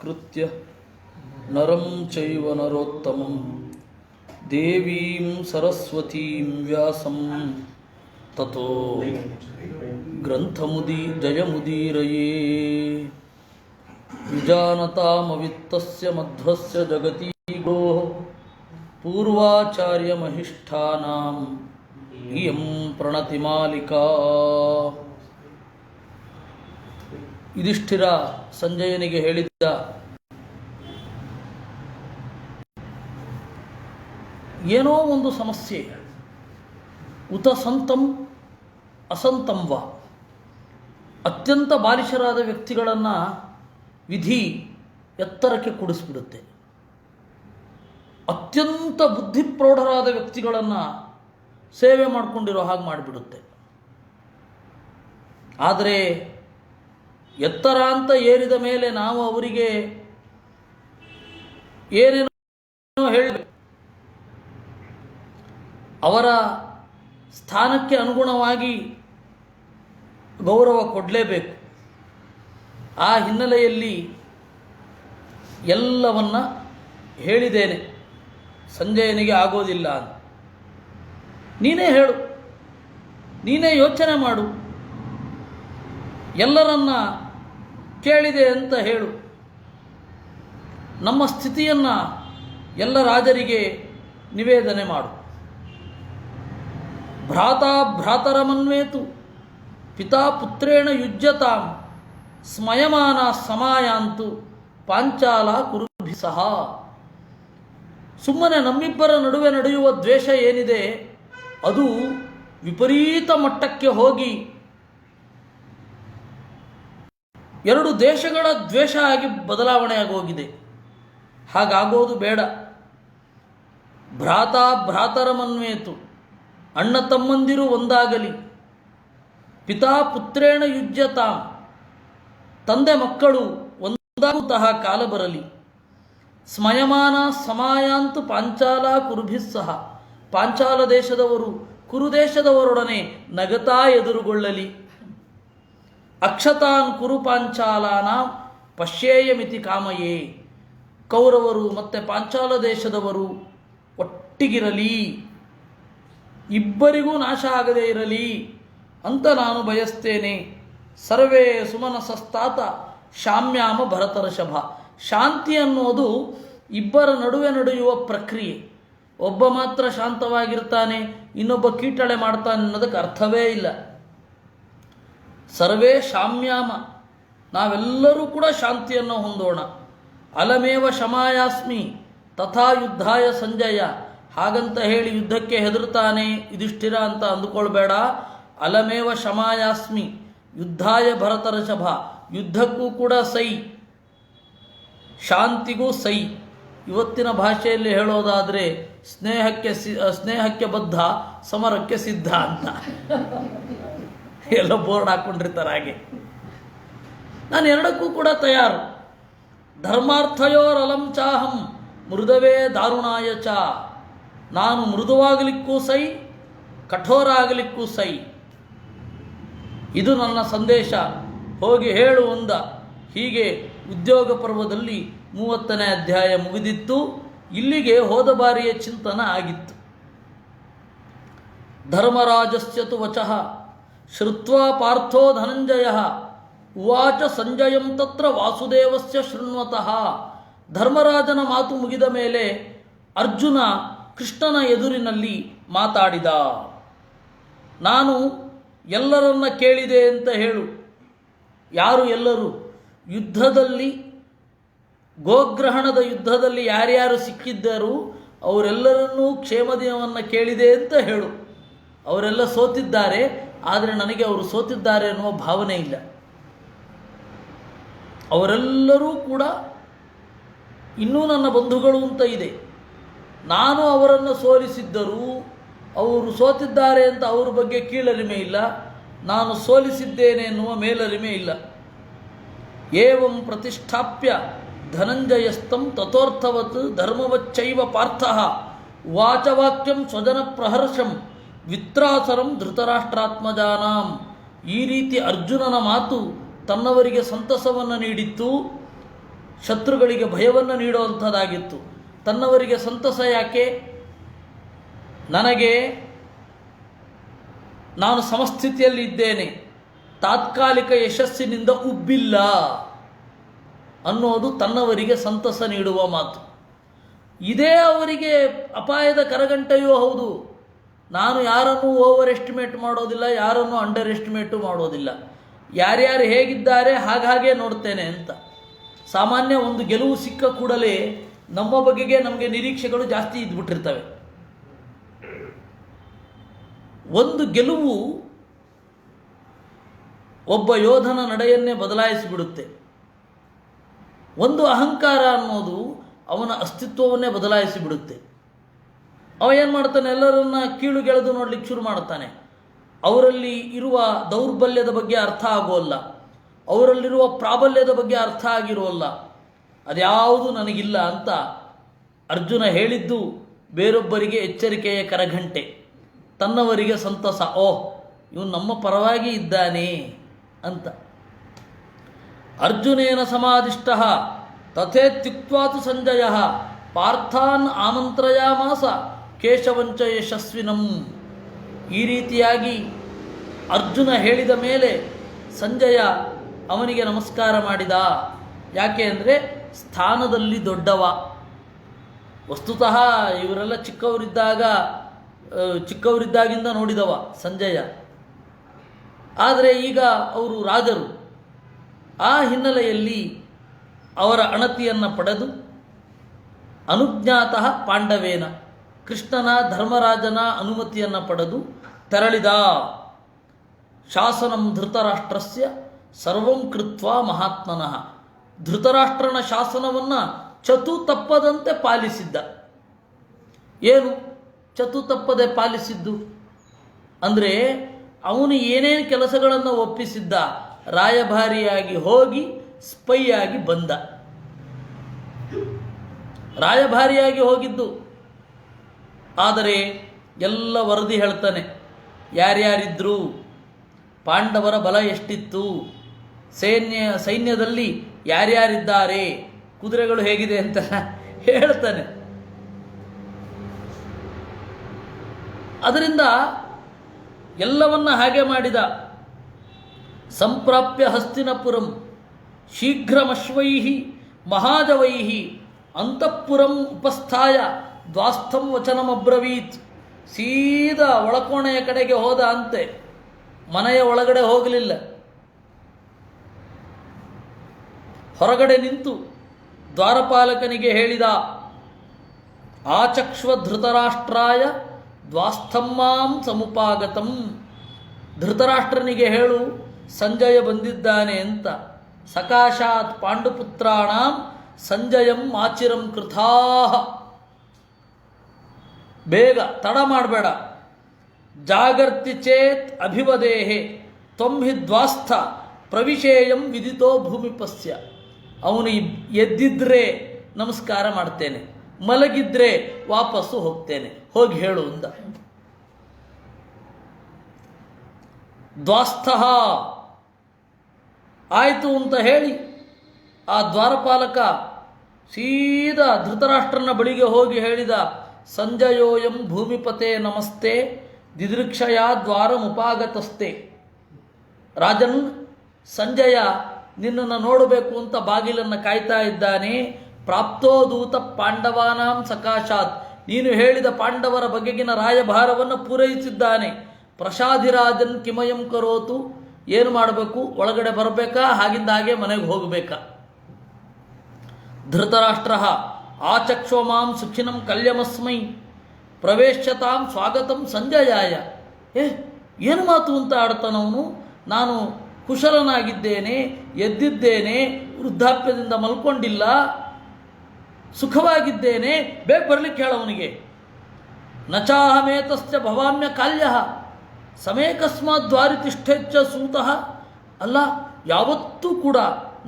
ನಮಸ್ಕೃತ್ಯ ನರಂ ಚೈವ ನರೋತ್ತಮಂ ದೇವೀಂ ಸರಸ್ವತೀಂ ವ್ಯಾಸಂ ತತೋ ಜಯಮುದೀರಯೇ ವಿಜಾನತಾಮವಿತ್ತಸ್ಯ ಮಧ್ವಸ್ಯ ಜಗತಿ ಗುರೋಃ ಪೂರ್ವಾಚಾರ್ಯಮಹಿಷ್ಠಾನಾಂ ಇಯಂ ಪ್ರಣತಿಮಾಲಿಕಾ. ಯುಧಿಷ್ಠಿರ ಸಂಜಯನಿಗೆ ಹೇಳಿದ್ದ, ಏನೋ ಒಂದು ಸಮಸ್ಯೆ, ಉತ ಸಂತಂ ಅಸಂತಂ ವಾ, ಅತ್ಯಂತ ಬಾಲಿಶರಾದ ವ್ಯಕ್ತಿಗಳನ್ನು ವಿಧಿ ಎತ್ತರಕ್ಕೆ ಕೂಡಿಸ್ಬಿಡುತ್ತೆ, ಅತ್ಯಂತ ಬುದ್ಧಿಪ್ರೌಢರಾದ ವ್ಯಕ್ತಿಗಳನ್ನು ಸೇವೆ ಮಾಡಿಕೊಂಡಿರೋ ಹಾಗೆ ಮಾಡಿಬಿಡುತ್ತೆ. ಆದರೆ ಎತ್ತರ ಅಂತ ಏರಿದ ಮೇಲೆ ನಾವು ಅವರಿಗೆ ಏನೇನೋ ಹೇಳಬೇಕು, ಅವರ ಸ್ಥಾನಕ್ಕೆ ಅನುಗುಣವಾಗಿ ಗೌರವ ಕೊಡಲೇಬೇಕು. ಆ ಹಿನ್ನೆಲೆಯಲ್ಲಿ ಎಲ್ಲವನ್ನ ಹೇಳಿದ್ದೇನೆ, ಸಂಜಯನಿಗೆ ಆಗೋದಿಲ್ಲ ಅಂತ. ನೀನೇ ಹೇಳು, ನೀನೇ ಯೋಚನೆ ಮಾಡು, ಎಲ್ಲರನ್ನ ಕೇಳಿದೆ ಅಂತ ಹೇಳು, ನಮ್ಮ ಸ್ಥಿತಿಯನ್ನು ಎಲ್ಲ ರಾಜರಿಗೆ ನಿವೇದನೆ ಮಾಡು. ಭ್ರಾತರಮನ್ವೇತು ಪಿತಾ ಪುತ್ರೇಣ ಯುಜ್ಯತಾಂ ಸ್ಮಯಮಾನ ಸಮಾಯಾಂತು ಪಾಂಚಾಲ ಕುರುಭಿ ಸಹ. ಸುಮ್ಮನೆ ನಮ್ಮಿಬ್ಬರ ನಡುವೆ ನಡೆಯುವ ದ್ವೇಷ ಏನಿದೆ ಅದು ವಿಪರೀತ ಮಟ್ಟಕ್ಕೆ ಹೋಗಿ ಎರಡು ದೇಶಗಳ ದ್ವೇಷ ಆಗಿ ಬದಲಾವಣೆಯಾಗೋಗಿದೆ. ಹಾಗಾಗೋದು ಬೇಡ. ಭ್ರಾತರಮನ್ವೇತು, ಅಣ್ಣ ತಮ್ಮಂದಿರು ಒಂದಾಗಲಿ. ಪಿತಾ ಪುತ್ರೇಣ ಯುಜ್ಯತಾಂ, ತಂದೆ ಮಕ್ಕಳು ಒಂದಾಗುವಂತಹ ಕಾಲ ಬರಲಿ. ಸ್ಮಯಮಾನ ಸಮಾಯಾಂತು ಪಾಂಚಾಲ ಕುರುಭಿಸ್ಸಹ, ಪಾಂಚಾಲ ದೇಶದವರು ಕುರುದೇಶದವರೊಡನೆ ನಗತಾ ಎದುರುಗೊಳ್ಳಲಿ. ಅಕ್ಷತಾನ್ ಕುರು ಪಾಂಚಾಲಾನ ಪಶ್ಯೇಯಮಿತಿ ಕಾಮಯೇ, ಕೌರವರು ಮತ್ತು ಪಾಂಚಾಲ ದೇಶದವರು ಒಟ್ಟಿಗಿರಲಿ, ಇಬ್ಬರಿಗೂ ನಾಶ ಆಗದೇ ಇರಲಿ ಅಂತ ನಾನು ಬಯಸ್ತೇನೆ. ಸರ್ವೇ ಸುಮನಸಸ್ತಾತ ಶಾಮ್ಯಾಮ ಭರತರ್ಷಭ. ಶಾಂತಿ ಅನ್ನೋದು ಇಬ್ಬರ ನಡುವೆ ನಡೆಯುವ ಪ್ರಕ್ರಿಯೆ. ಒಬ್ಬ ಮಾತ್ರ ಶಾಂತವಾಗಿರ್ತಾನೆ, ಇನ್ನೊಬ್ಬ ಕೀಟಳೆ ಮಾಡ್ತಾನೆ ಅನ್ನೋದಕ್ಕೆ ಅರ್ಥವೇ ಇಲ್ಲ. ಸರ್ವೇ ಶಾಮ್ಯಾಮ, ನಾವೆಲ್ಲರೂ ಕೂಡ ಶಾಂತಿಯನ್ನು ಹೊಂದೋಣ. ಅಲಮೇವ ಶಮಾಯಾಸ್ಮಿ ತಥಾ ಯುದ್ಧಾಯ ಸಂಜಯ, ಹಾಗಂತ ಹೇಳಿ ಯುದ್ಧಕ್ಕೆ ಹೆದರ್ತಾನೆ ಯುಧಿಷ್ಠಿರ ಅಂತ ಅಂದುಕೊಳ್ಬೇಡ. ಅಲಮೇವ ಶಮಾಯಾಸ್ಮಿ ಯುದ್ಧಾಯ ಭರತರ್ಷಭ, ಯುದ್ಧಕ್ಕೂ ಕೂಡ ಸೈ, ಶಾಂತಿಗೂ ಸೈ. ಇವತ್ತಿನ ಭಾಷೆಯಲ್ಲಿ ಹೇಳೋದಾದರೆ ಸ್ನೇಹಕ್ಕೆ ಬದ್ಧ, ಸಮರಕ್ಕೆ ಸಿದ್ಧ ಅಂತ ಎಲ್ಲ ಬೋರ್ಡ್ ಹಾಕ್ಕೊಂಡಿರ್ತಾರೆ. ಹಾಗೆ ನಾನು ಎರಡಕ್ಕೂ ಕೂಡ ತಯಾರು. ಧರ್ಮಾರ್ಥಯೋರಲಂ ಚಾಹಂ ಮೃದವೇ ದಾರುಣಾಯ ಚ, ನಾನು ಮೃದುವಾಗಲಿಕ್ಕೂ ಸೈ, ಕಠೋರ ಆಗಲಿಕ್ಕೂ ಸೈ. ಇದು ನನ್ನ ಸಂದೇಶ, ಹೋಗಿ ಹೇಳು ಅಂದ. ಹೀಗೆ ಉದ್ಯೋಗ ಪರ್ವದಲ್ಲಿ 30ನೇ ಅಧ್ಯಾಯ ಮುಗಿದಿತ್ತು. ಇಲ್ಲಿಗೆ ಹೋದ ಬಾರಿಯ ಚಿಂತನ ಆಗಿತ್ತು. ಧರ್ಮರಾಜಸ್ಯತು ವಚಃ ಶ್ರುತ್ವಾ ಪಾರ್ಥೋ ಧನಂಜಯ ಉವಾಚ ಸಂಜಯಂ ತತ್ರ ವಾಸುದೇವಸ್ಯ ಶೃಣ್ವತಃ. ಧರ್ಮರಾಜನ ಮಾತು ಮುಗಿದ ಮೇಲೆ ಅರ್ಜುನ ಕೃಷ್ಣನ ಎದುರಿನಲ್ಲಿ ಮಾತಾಡಿದ. ನಾನು ಎಲ್ಲರನ್ನ ಕೇಳಿದೆ ಅಂತ ಹೇಳು. ಯಾರು ಎಲ್ಲರೂ? ಯುದ್ಧದಲ್ಲಿ, ಗೋಗ್ರಹಣದ ಯುದ್ಧದಲ್ಲಿ ಯಾರ್ಯಾರು ಸಿಕ್ಕಿದ್ದರು ಅವರೆಲ್ಲರನ್ನೂ ಕ್ಷೇಮದಿನವನ್ನು ಕೇಳಿದೆ ಅಂತ ಹೇಳು. ಅವರೆಲ್ಲ ಸೋತಿದ್ದಾರೆ, ಆದರೆ ನನಗೆ ಅವರು ಸೋತಿದ್ದಾರೆ ಅನ್ನುವ ಭಾವನೆ ಇಲ್ಲ. ಅವರೆಲ್ಲರೂ ಕೂಡ ಇನ್ನೂ ನನ್ನ ಬಂಧುಗಳು ಅಂತ ಇದೆ. ನಾನು ಅವರನ್ನು ಸೋಲಿಸಿದ್ದರೂ ಅವರು ಸೋತಿದ್ದಾರೆ ಅಂತ ಅವ್ರ ಬಗ್ಗೆ ಕೀಳರಿಮೆ ಇಲ್ಲ, ನಾನು ಸೋಲಿಸಿದ್ದೇನೆ ಎನ್ನುವ ಮೇಲರಿಮೆ ಇಲ್ಲ. ಏವಂ ಪ್ರತಿಷ್ಠಾಪ್ಯ ಧನಂಜಯಸ್ತಂ ತಥೋರ್ಥವತ್ ಧರ್ಮವಚ್ಚೈವ ಪಾರ್ಥಃ ವಾಚವಾಕ್ಯಂ ಸ್ವಜನ ಪ್ರಹರ್ಷಂ ವಿತ್ರಾಸರಂ ಧೃತರಾಷ್ಟ್ರಾತ್ಮಜಾನಾಂ. ಈ ರೀತಿ ಅರ್ಜುನನ ಮಾತು ತನ್ನವರಿಗೆ ಸಂತಸವನ್ನು ನೀಡಿತ್ತು. ಶತ್ರುಗಳಿಗೆ ಭಯವನ್ನು ನೀಡುವಂಥದ್ದಾಗಿತ್ತು. ತನ್ನವರಿಗೆ ಸಂತಸ ಯಾಕೆ? ನನಗೆ ನಾನು ಸಮಸ್ಥಿತಿಯಲ್ಲಿ ಇದ್ದೇನೆ, ತಾತ್ಕಾಲಿಕ ಯಶಸ್ಸಿನಿಂದ ಉಬ್ಬಿಲ್ಲ ಅನ್ನೋದು ತನ್ನವರಿಗೆ ಸಂತಸ ನೀಡುವ ಮಾತು. ಇದೇ ಅವರಿಗೆ ಅಪಾಯದ ಕರಗಂಟೆಯೂ ಹೌದು. ನಾನು ಯಾರನ್ನೂ ಓವರ್ ಎಸ್ಟಿಮೇಟ್ ಮಾಡೋದಿಲ್ಲ, ಯಾರನ್ನೂ ಅಂಡರ್ ಎಸ್ಟಿಮೇಟು ಮಾಡೋದಿಲ್ಲ. ಯಾರ್ಯಾರು ಹೇಗಿದ್ದಾರೆ ಹಾಗೆ ನೋಡ್ತೇನೆ ಅಂತ. ಸಾಮಾನ್ಯ ಒಂದು ಗೆಲುವು ಸಿಕ್ಕ ಕೂಡಲೇ ನಮ್ಮ ಬಗೆಗೆ ನಮಗೆ ನಿರೀಕ್ಷೆಗಳು ಜಾಸ್ತಿ ಇದ್ಬಿಟ್ಟಿರ್ತವೆ. ಒಂದು ಗೆಲುವು ಒಬ್ಬ ಯೋಧನ ನಡೆಯನ್ನೇ ಬದಲಾಯಿಸಿಬಿಡುತ್ತೆ. ಒಂದು ಅಹಂಕಾರ ಅನ್ನೋದು ಅವನ ಅಸ್ತಿತ್ವವನ್ನೇ ಬದಲಾಯಿಸಿಬಿಡುತ್ತೆ. ಅವ ಏನು ಮಾಡ್ತಾನೆ? ಎಲ್ಲರನ್ನ ಕೀಳುಗೆಳೆದು ನೋಡ್ಲಿಕ್ಕೆ ಶುರು ಮಾಡ್ತಾನೆ. ಅವರಲ್ಲಿ ಇರುವ ದೌರ್ಬಲ್ಯದ ಬಗ್ಗೆ ಅರ್ಥ ಆಗೋಲ್ಲ, ಅವರಲ್ಲಿರುವ ಪ್ರಾಬಲ್ಯದ ಬಗ್ಗೆ ಅರ್ಥ ಆಗಿರೋಲ್ಲ. ಅದ್ಯಾವುದು ನನಗಿಲ್ಲ ಅಂತ ಅರ್ಜುನ ಹೇಳಿದ್ದು ಬೇರೊಬ್ಬರಿಗೆ ಎಚ್ಚರಿಕೆಯ ಕರಘಂಟೆ, ತನ್ನವರಿಗೆ ಸಂತಸ. ಓಹ್, ಇವನು ನಮ್ಮ ಪರವಾಗಿ ಇದ್ದಾನೆ ಅಂತ. ಅರ್ಜುನೇನ ಸಮಾಧಿಷ್ಟ ತಥೇತ್ಯುಕ್ತ್ವಾತು ಸಂಜಯ ಪಾರ್ಥಾನ್ ಆಮಂತ್ರಯಾಮಾಸ ಕೇಶವಂಚ ಯಶಸ್ವಿನಂ. ಈ ರೀತಿಯಾಗಿ ಅರ್ಜುನ ಹೇಳಿದ ಮೇಲೆ ಸಂಜಯ ಅವನಿಗೆ ನಮಸ್ಕಾರ ಮಾಡಿದ. ಯಾಕೆ ಅಂದರೆ ಸ್ಥಾನದಲ್ಲಿ ದೊಡ್ಡವ. ವಸ್ತುತಃ ಇವರೆಲ್ಲ ಚಿಕ್ಕವರಿದ್ದಾಗಿಂದ ನೋಡಿದವ ಸಂಜಯ. ಆದರೆ ಈಗ ಅವರು ರಾಜರು. ಆ ಹಿನ್ನೆಲೆಯಲ್ಲಿ ಅವರ ಅಣತಿಯನ್ನು ಪಡೆದು ಅನುಜ್ಞಾತಃ ಪಾಂಡವೇನ, ಕೃಷ್ಣನ ಧರ್ಮರಾಜನ ಅನುಮತಿಯನ್ನು ಪಡೆದು ತೆರಳಿದ. ಶಾಸನಂ ಧೃತರಾಷ್ಟ್ರಸ್ಯ ಸರ್ವಂ ಕೃತ್ವಾ ಮಹಾತ್ಮನಃ. ಧೃತರಾಷ್ಟ್ರನ ಶಾಸನವನ್ನು ಚತು ತಪ್ಪದಂತೆ ಪಾಲಿಸಿದ್ದ. ಏನು ಚತು ತಪ್ಪದೆ ಪಾಲಿಸಿದ್ದು ಅಂದರೆ, ಅವನು ಏನೇನು ಕೆಲಸಗಳನ್ನು ಒಪ್ಪಿಸಿದ್ದ, ರಾಯಭಾರಿಯಾಗಿ ಹೋಗಿ ಸ್ಪೈ ಆಗಿ ಬಂದ. ರಾಯಭಾರಿಯಾಗಿ ಹೋಗಿದ್ದು. ಆದರೆ ಎಲ್ಲ ವರದಿ ಹೇಳ್ತಾನೆ, ಯಾರ್ಯಾರಿದ್ರು, ಪಾಂಡವರ ಬಲ ಎಷ್ಟಿತ್ತು, ಸೈನ್ಯದಲ್ಲಿ ಯಾರ್ಯಾರಿದ್ದಾರೆ, ಕುದುರೆಗಳು ಹೇಗಿದೆ ಅಂತ ಹೇಳ್ತಾನೆ. ಅದರಿಂದ ಎಲ್ಲವನ್ನ ಹಾಗೆ ಮಾಡಿದ. ಸಂಪ್ರಾಪ್ಯ ಹಸ್ತಿನಪುರಂ ಶೀಘ್ರಮಶ್ವೈಃ ಮಹಾಜವೈಃ ಅಂತಃಪುರಂ ಉಪಸ್ಥಾಯ ದ್ವಾಸ್ಥಂ ವಚನಮಬ್ರವೀತ್. ಸೀದಾ ಒಳಕೋಣೆಯ ಕಡೆಗೆ ಹೋದ ಅಂತೆ, ಮನೆಯ ಒಳಗಡೆ ಹೋಗಲಿಲ್ಲ. ಹೊರಗಡೆ ನಿಂತು ದ್ವಾರಪಾಲಕನಿಗೆ ಹೇಳಿದ, ಆಚಕ್ಷ್ವ ಧೃತರಾಷ್ಟ್ರಾಯ ದ್ವಾಸ್ಥಮ್ಮಾಂ ಸಮುಪಾಗತಂ. ಧೃತರಾಷ್ಟ್ರನಿಗೆ ಹೇಳು, ಸಂಜಯ ಬಂದಿದ್ದಾನೆ ಅಂತ. ಸಕಾಶಾತ್ ಪಾಂಡುಪುತ್ರಾಣಾಂ ಸಂಜಯಂ ಆಚಿರಂ ಕೃತಾಃ. ಬೇಗ ತಡ ಮಾಡಬೇಡ. ಜಾಗರ್ತಿ ಚೇತ್ ಅಭಿವದೇಹೆ ತ್ವಂ ಹಿ ದ್ವಾಸ್ಥ ಪ್ರವಿಶೇಯಂ ವಿದಿತೋ ಭೂಮಿಪಸ್ಯ. ಅವನು ಎದ್ದಿದ್ರೆ ನಮಸ್ಕಾರ ಮಾಡ್ತೇನೆ, ಮಲಗಿದ್ರೆ ವಾಪಸ್ಸು ಹೋಗ್ತೇನೆ, ಹೋಗಿ ಹೇಳು ಅಂದ. ದ್ವಾಸ್ಥಃ ಆಯಿತು ಅಂತ ಹೇಳಿ ಆ ದ್ವಾರಪಾಲಕ ಸೀದಾ ಧೃತರಾಷ್ಟ್ರನ ಬಳಿಗೆ ಹೋಗಿ ಹೇಳಿದ, ಸಂಜಯೋಯಂ ಭೂಮಿಪತೆ ನಮಸ್ತೆ ದಿದೃಕ್ಷಯ ದ್ವಾರಮುಪಾಗತಸ್ತೆ. ರಾಜನ್, ಸಂಜಯ ನಿನ್ನನ್ನು ನೋಡಬೇಕು ಅಂತ ಬಾಗಿಲನ್ನು ಕಾಯ್ತಾ ಇದ್ದಾನೆ. ಪ್ರಾಪ್ತೋ ದೂತ ಪಾಂಡವಾನಾಂ ಸಕಾಶಾತ್. ನೀನು ಹೇಳಿದ ಪಾಂಡವರ ಬಗೆಗಿನ ರಾಯಭಾರವನ್ನು ಪೂರೈಸಿದ್ದಾನೆ. ಪ್ರಸಾದಿರಾಜನ್ ಕಿಮಯಂ ಕರೋತು. ಏನು ಮಾಡಬೇಕು? ಒಳಗಡೆ ಬರಬೇಕಾ, ಹಾಗಿಂದ ಹಾಗೆ ಮನೆಗೆ ಹೋಗಬೇಕಾ? ಧೃತರಾಷ್ಟ್ರ ಆಚಕ್ಷ್ವಮಾಂ ಸುಖಿನಂ ಕಲ್ಯಮಸ್ಮೈ ಪ್ರವೇಶ್ಯತಾಂ ಸ್ವಾಗತಂ ಸಂಜಯಾಯ. ಏನು ಮಾತು ಅಂತ ಆಡ್ತಾನವನು. ನಾನು ಕುಶಲನಾಗಿದ್ದೇನೆ, ಎದ್ದಿದ್ದೇನೆ, ವೃದ್ಧಾಪ್ಯದಿಂದ ಮಲ್ಕೊಂಡಿಲ್ಲ, ಸುಖವಾಗಿದ್ದೇನೆ, ಬೇಗ ಬರಲಿಕ್ಕೆ ಹೇಳವನಿಗೆ. ನಚಾಹಮೇತಸ್ಯ ಭವಾಮ್ಯ ಕಾಲ್ಯ ಸಮೇಕಸ್ಮಾತ್ ದ್ವಾರಿ ತಿಷ್ಠೆಚ್ಚ ಸೂತಃ. ಅಲ್ಲ, ಯಾವತ್ತೂ ಕೂಡ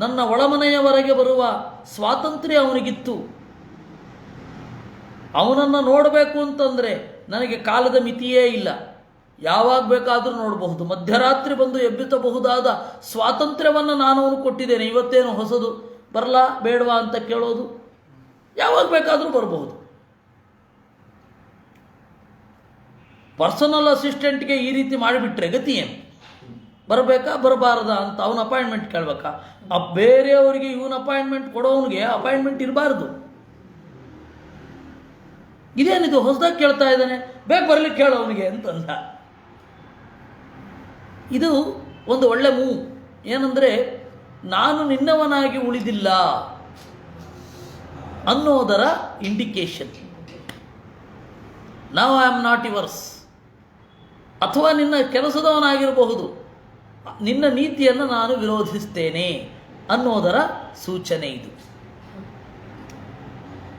ನನ್ನ ಒಳಮನೆಯವರೆಗೆ ಬರುವ ಸ್ವಾತಂತ್ರ್ಯ ಅವನಿಗಿತ್ತು. ಅವನನ್ನು ನೋಡಬೇಕು ಅಂತಂದರೆ ನನಗೆ ಕಾಲದ ಮಿತಿಯೇ ಇಲ್ಲ, ಯಾವಾಗ ಬೇಕಾದರೂ ನೋಡಬಹುದು. ಮಧ್ಯರಾತ್ರಿ ಬಂದು ಎಬ್ಬಿಸಬಹುದಾದ ಸ್ವಾತಂತ್ರ್ಯವನ್ನು ನಾನು ಅವನು ಕೊಟ್ಟಿದ್ದೇನೆ. ಇವತ್ತೇನು ಹೊಸದು? ಬರಲಾ ಬೇಡವಾ ಅಂತ ಕೇಳೋದು? ಯಾವಾಗ ಬೇಕಾದರೂ ಬರಬಹುದು. ಪರ್ಸನಲ್ ಅಸಿಸ್ಟೆಂಟ್ಗೆ ಈ ರೀತಿ ಮಾಡಿಬಿಟ್ರೆ ಗತಿ ಏನು? ಬರಬೇಕಾ ಬರಬಾರದಾ ಅಂತ ಅವನ ಅಪಾಯಿಂಟ್ಮೆಂಟ್ ಕೇಳಬೇಕಾ? ಬೇರೆಯವರಿಗೆ ಇವನ ಅಪಾಯಿಂಟ್ಮೆಂಟ್ ಕೊಡೋವನಿಗೆ ಅಪಾಯಿಂಟ್ಮೆಂಟ್ ಇರಬಾರ್ದು. ಇದೇನಿದು ಹೊಸದಾಗಿ ಕೇಳ್ತಾ ಇದ್ದಾನೆ, ಬೇಗ ಬರಲಿಕ್ಕೆ ಕೇಳೋ ಅವನಿಗೆ ಅಂತಂದ. ಇದು ಒಂದು ಒಳ್ಳೆ ಮೂವ್. ಏನಂದರೆ, ನಾನು ನಿನ್ನವನಾಗಿ ಉಳಿದಿಲ್ಲ ಅನ್ನೋದರ indication. Now I am not yours. ಅಥವಾ ನಿನ್ನ ಕೆಲಸದವನಾಗಿರಬಹುದು, ನಿನ್ನ ನೀತಿಯನ್ನು ನಾನು ವಿರೋಧಿಸ್ತೇನೆ ಅನ್ನೋದರ ಸೂಚನೆ ಇದು.